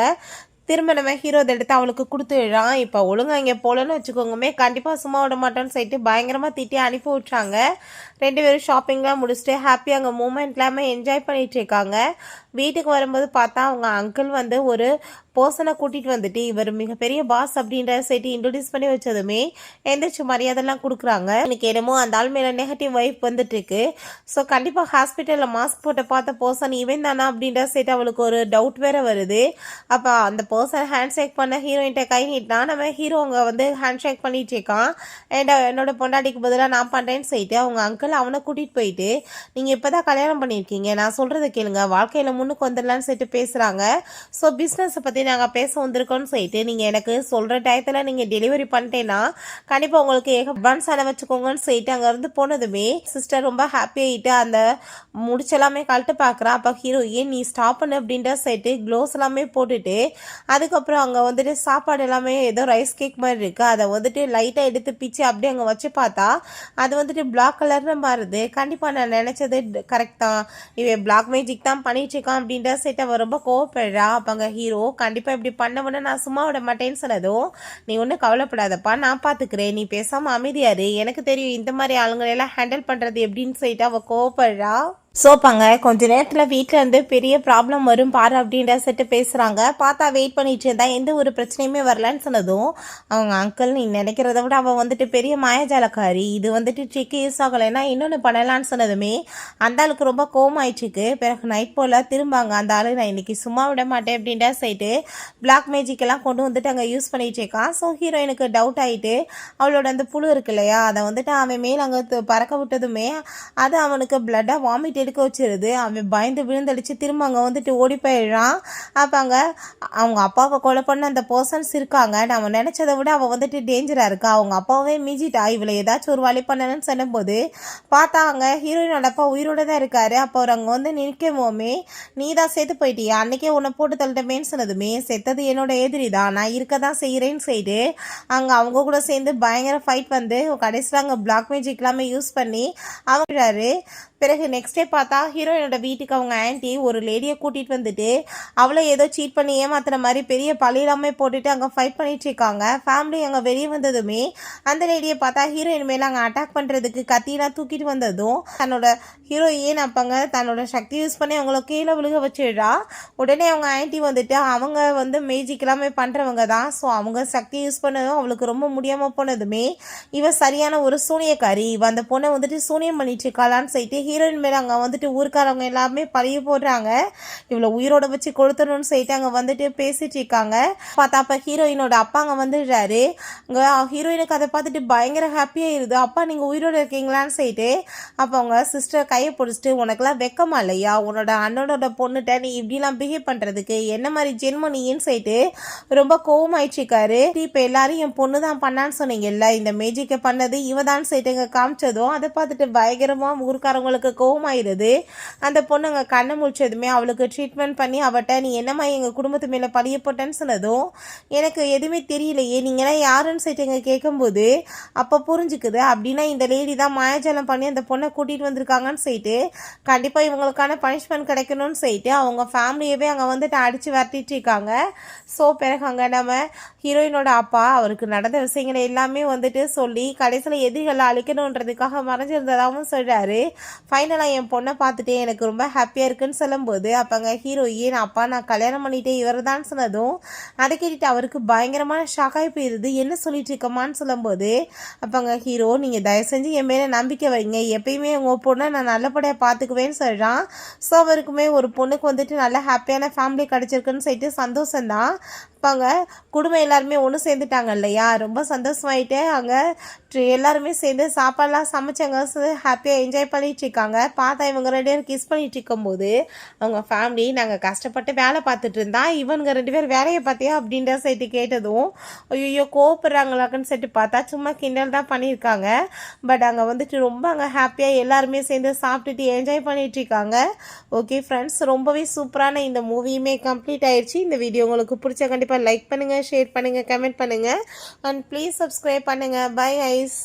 திரும்ப நம்ம ஹீரோ அதை எடுத்து அவளுக்கு கொடுத்துடுறான். இப்போ ஒழுங்கா இங்கே போகலன்னு வச்சுக்கோங்கமே கண்டிப்பாக சும்மா விட மாட்டோன்னு சொல்லிட்டு பயங்கரமாக திட்டி அனுப்பி விட்றாங்க. 2 பேரும் ஷாப்பிங்லாம் முடிச்சுட்டு ஹாப்பியாக அங்கே மூமெண்ட்லாமே என்ஜாய் பண்ணிகிட்டு இருக்காங்க. வீட்டுக்கு வரும்போது பார்த்தா அவங்க அங்கிள் வந்து ஒரு பர்சனை கூட்டிகிட்டு வந்துட்டு இவர் மிகப்பெரிய பாஸ் அப்படின்ற சைட்டு இன்ட்ரடியூஸ் பண்ணி வச்சதுமே எந்திரிச்சு மரியாதைலாம் கொடுக்குறாங்க. எனக்கு என்னமோ அந்த ஆள் மேலே நெகட்டிவ் வைப் வந்துட்டு இருக்கு. ஸோ கண்டிப்பாக ஹாஸ்பிட்டலில் மாஸ்க் போட்டு பார்த்த பர்சன் இவன் தானா அப்படின்ற சைட்டு அவளுக்கு ஒரு டவுட் வேற வருது. அப்போ அந்த பர்சன் ஹேண்ட் ஷேக் பண்ண ஹீரோயின்ட்ட கை நீட்டினா நம்ம ஹீரோ அங்கே வந்து ஹேண்ட் ஷேக் பண்ணிட்டு இருக்கான். என்னோட பொண்டாட்டிக்கு பதிலாக நான் பண்ணுறேன்னு சொல்லிட்டு அவங்க அங்கிள் அவனை கூட்டிகிட்டு போயிட்டு நீங்கள் இப்போ தான் கல்யாணம் பண்ணியிருக்கீங்க, நான் சொல்கிறத கேளுங்க, வாழ்க்கையில் முன்னுக்கு வந்துடலான்னு சொல்லிட்டு பேசுகிறாங்க. ஸோ பிஸ்னஸை பற்றி நாங்கள் பேச வந்திருக்கோன்னு சொல்லிட்டு நீங்கள் எனக்கு சொல்கிற டயத்தில் நீங்கள் டெலிவரி பண்ணிட்டேன்னா கண்டிப்பாக உங்களுக்கு அட்வான்ஸ் ஆன வச்சுக்கோங்கன்னு சொல்லிட்டு அங்கேருந்து போனதுமே சிஸ்டர் ரொம்ப ஹாப்பி ஆகிட்டு அந்த முடிச்செல்லாமே கழட்டு பார்க்குறா. அப்போ ஹீரோயின் நீ ஸ்டாப் பண்ணு அப்படின்ற சொல்லிட்டு க்ளோஸ் எல்லாமே போட்டுட்டு அதுக்கப்புறம் அங்கே வந்துட்டு சாப்பாடு எல்லாமே ஏதோ ரைஸ் கேக் மாதிரி இருக்குது. அதை வந்துட்டு லைட்டாக எடுத்து பிச்சு அப்படியே அங்கே வச்சு பார்த்தா அது வந்துட்டு பிளாக் கலர்னு மாறுது. கண்டிப்பாக நான் நினச்சது கரெக்ட் தான், இவன் பிளாக் மேஜிக் தான் பண்ணிட்டு இருக்கான் அப்படின்ற சைட் அவன் ரொம்ப கோவப்படுறா. அப்போ அங்கே ஹீரோ கண்டிப்பாக இப்படி பண்ணவொன்னே நான் சும்மா விட மாட்டேன்னு சொன்னதும் நீ ஒன்றும் கவலைப்படாதப்பா, நான் பார்த்துக்கிறேன், நீ பேசாமல் அமைதியாரு, எனக்கு தெரியும் இந்த மாதிரி ஆளுங்களெல்லாம் ஹேண்டில் பண்ணுறது எப்படின்னு சொல்லிட்டு அவள் கோவப்படுறா. சோப்பாங்க கொஞ்ச நேரத்தில் வீட்டில் இருந்து பெரிய ப்ராப்ளம் வரும் பாரு அப்படின்ற செட்டு பேசுகிறாங்க. பார்த்தா வெயிட் பண்ணிட்டு இருந்தா எந்த ஒரு பிரச்சனையுமே வரலன்னு சொன்னதும் அவங்க அங்கிள் நீ நினைக்கிறத விட அவள் வந்துட்டு பெரிய மாயஜாலக்காரி, இது வந்துட்டு ட்ரிக்கு யூஸ் ஆகலைன்னா இன்னொன்று பண்ணலான்னு சொன்னதுமே அந்த ஆளுக்கு ரொம்ப கோவமாயிடுச்சுக்கு. பிறகு நைட் போல் திரும்பாங்க அந்த ஆளு நான் இன்னைக்கு சும்மா விட மாட்டேன் அப்படின்ற சைட்டு பிளாக் மேஜிக்கெல்லாம் கொண்டு வந்துட்டு அங்கே யூஸ் பண்ணிட்டு இருக்கான். ஸோ ஹீரோயினுக்கு டவுட் ஆகிட்டு அவளோட அந்த புழு இருக்கு இல்லையா அதை வந்துட்டு அவன் மேல் அங்கே பறக்க விட்டதுமே அது அவனுக்கு பிளட்டாக வாமிட் எடுக்க வச்சிருது. அவன் பயந்து விழுந்தடிச்சு திரும்ப அங்கே வந்துட்டு ஓடி போயிடுறான். அப்போ அங்கே அவங்க அப்பாவை கொலை பண்ண அந்த பர்சன்ஸ் இருக்காங்க. நம்ம நினச்சதை விட அவள் வந்துட்டு டேஞ்சராக இருக்கா. அவங்க அப்பாவே மிஞ்சிட்டா, இவளை ஏதாச்சும் ஒரு வழி பண்ணணும்னு சொன்னபோது பார்த்தா அங்கே ஹீரோயினோட அப்பா உயிரோட தான் இருக்காரு. அப்போ அவர் அங்கே வந்து நிற்கவோமே நீ தான் செத்து போயிட்டியா, அன்னைக்கே உன்னை போட்டு தள்ளிட்டமேன்னு சொன்னதுமே செத்தது என்னோட எதிரி தான், நான் இருக்க தான் செய்கிறேன்னு செய்து அங்கே அவங்க கூட சேர்ந்து பயங்கர ஃபைட் வந்து கடைசியில் அங்கே பிளாக் மேஜிக் எல்லாமே யூஸ் பண்ணி அவங்கிறாரு. பிறகு நெக்ஸ்ட் டே பார்த்தா ஹீரோயினோட வீட்டுக்கு அவங்க ஆன்ட்டி ஒரு லேடியை கூட்டிகிட்டு வந்துட்டு அவளை ஏதோ சீட் பண்ணி ஏமாத்துற மாதிரி பெரிய பழியெல்லாமே போட்டுட்டு அங்கே ஃபைட் பண்ணிட்டு இருக்காங்க. ஃபேமிலி அங்கே வெளியே வந்ததுமே அந்த லேடியை பார்த்தா ஹீரோயின் மேலே அங்கே அட்டாக் பண்ணுறதுக்கு கத்தியெல்லாம் தூக்கிட்டு வந்ததும் தன்னோட ஹீரோயின் அப்பங்க தன்னோட சக்தி யூஸ் பண்ணி அவங்கள கீழே விழுக வச்சிடுறா. உடனே அவங்க ஆன்ட்டி வந்துட்டு அவங்க வந்து மேஜிக் எல்லாமே பண்ணுறவங்க தான். ஸோ அவங்க சக்தி யூஸ் பண்ணதும் அவளுக்கு ரொம்ப முடியாமல் போனதுமே இவ சரியான ஒரு சூனியக்காரி, இவ அந்த பொண்ணை வந்துட்டு சூனியம் பண்ணிட்டு இருக்காளான்னு சொல்லிட்டு ஹீரோயின் மேலே அங்கே வந்துட்டு ஊருக்காரவங்க எல்லாமே பழிய போடுறாங்க. இவ்வளோ உயிரோட வச்சு கொளுத்தணும்னு சொல்லிட்டு அங்கே வந்துட்டு பேசிட்டு இருக்காங்க. பார்த்தா அப்போ ஹீரோயினோட அப்பா அங்கே வந்துடுறாரு. அங்கே ஹீரோயினுக்கு அதை பார்த்துட்டு பயங்கர ஹாப்பியாகிடுது. அப்பா நீங்கள் உயிரோடு இருக்கீங்களான்னு சொல்லிட்டு அப்போ அவங்க சிஸ்டர் கையை பிடிச்சிட்டு உனக்குலாம் வெக்கமா இல்லையா, உன்னோட அண்ணனோட பொண்ணுகிட்ட நீ இப்படிலாம் பிஹேவ் பண்ணுறதுக்கு என்ன மாதிரி ஜென்மம் நீன்னு சொல்லிட்டு ரொம்ப கோவமாயிடுச்சிருக்காரு. இப்போ எல்லாரும் என் பொண்ணு தான் பண்ணான்னு சொன்னீங்கல்ல, இந்த மேஜிக்கை பண்ணது இவதான்னு சொல்லிட்டு இங்கே காமிச்சதும் அதை பார்த்துட்டு பயங்கரமாக ஊருக்காரவங்களுக்கு கோவமாயிருது. அந்த பொண்ணு அங்கே கண்ணை முடிச்சதுமே அவளுக்கு ட்ரீட்மெண்ட் பண்ணி அவட்ட நீ என்னம்மா எங்கள் குடும்பத்து மேலே பழிய போட்டேன்னு சொன்னதும் எனக்கு எதுவுமே தெரியலையே நீங்களாம் யாருன்னு சொல்லிட்டு எங்க கேட்கும்போது அப்போ புரிஞ்சுக்குது அப்படின்னா இந்த லேடி தான் மாயாஜாலம் பண்ணி அந்த பொண்ணை கூட்டிகிட்டு வந்திருக்காங்கன்னு சொல்லிட்டு கண்டிப்பாக இவங்களுக்கான பனிஷ்மெண்ட் கிடைக்கணும்னு சொல்லிட்டு அவங்க ஃபேமிலியவே அங்கே வந்துட்டு அடித்து விரட்டிட்டு இருக்காங்க. ஸோ பிறகு அங்கே நம்ம ஹீரோயினோட அப்பா அவருக்கு நடந்த விஷயங்களை எல்லாமே வந்துட்டு சொல்லி கடைசியில் எதிரிகளை அழிக்கணுன்றதுக்காக மறைஞ்சிருந்ததாகவும் சொல்கிறாரு. ஃபைனலாக என் பொண்ணை பார்த்துட்டு எனக்கு ரொம்ப ஹாப்பியாக இருக்குன்னு சொல்லும்போது அப்போங்க ஹீரோயின் அப்பா நான் கல்யாணம் பண்ணிட்டே இவர் தான் சொன்னதும் அதை கேட்டுட்டு அவருக்கு பயங்கரமான ஷாக்காகி போயிடுது. என்ன சொல்லிட்டு இருக்கமான்னு சொல்லும்போது அப்போங்க ஹீரோ நீங்கள் தயவு செஞ்சு என் மேலே நம்பிக்கை வைங்க, எப்பயுமே உங்கள் பொண்ணை நான் நல்லபடியாக பார்த்துக்குவேன்னு சொல்கிறான். ஸோ அவருக்குமே ஒரு பொண்ணுக்கு வந்துட்டு நல்ல ஹாப்பியான ஃபேமிலி கிடச்சிருக்குன்னு சொல்லிட்டு சந்தோஷம்தான். அப்பாங்க குடும்பம் எல்லாருமே ஒன்று சேர்ந்துட்டாங்க இல்லையா, ரொம்ப சந்தோஷமாயிட்டு அங்கே எல்லாருமே சேர்ந்து சாப்பாடெலாம் சமைச்சாங்க. ஹாப்பியாக என்ஜாய் பண்ணிட்டு இருக்காங்க. பார்த்தா இவங்க 2 பேரும் கிஸ் பண்ணிட்டு இருக்கும்போது அவங்க ஃபேமிலி நாங்கள் கஷ்டப்பட்டு வேலை பார்த்துட்டு இருந்தா இவங்க 2 பேர் வேலையை பார்த்தியா அப்படின்ற சைட்டு கேட்டதும் ஐயோ கோவப்படுறாங்களாக்குன்னு சொல்லிட்டு பார்த்தா சும்மா கிண்டல் தான் பண்ணியிருக்காங்க. பட் அங்கே வந்துட்டு ரொம்ப அங்கே ஹாப்பியாக எல்லாருமே சேர்ந்து சாப்பிட்டுட்டு என்ஜாய் பண்ணிட்டு இருக்காங்க. ஓகே ஃப்ரெண்ட்ஸ், ரொம்பவே சூப்பரான இந்த மூவியுமே கம்ப்ளீட் ஆயிடுச்சு. இந்த வீடியோ உங்களுக்கு பிடிச்ச கண்டிப்பாக லைக் பண்ணுங்கள், ஷேர் பண்ணுங்கள், கமெண்ட் பண்ணுங்கள் அண்ட் ப்ளீஸ் சப்ஸ்கிரைப் பண்ணுங்கள். Bye ice.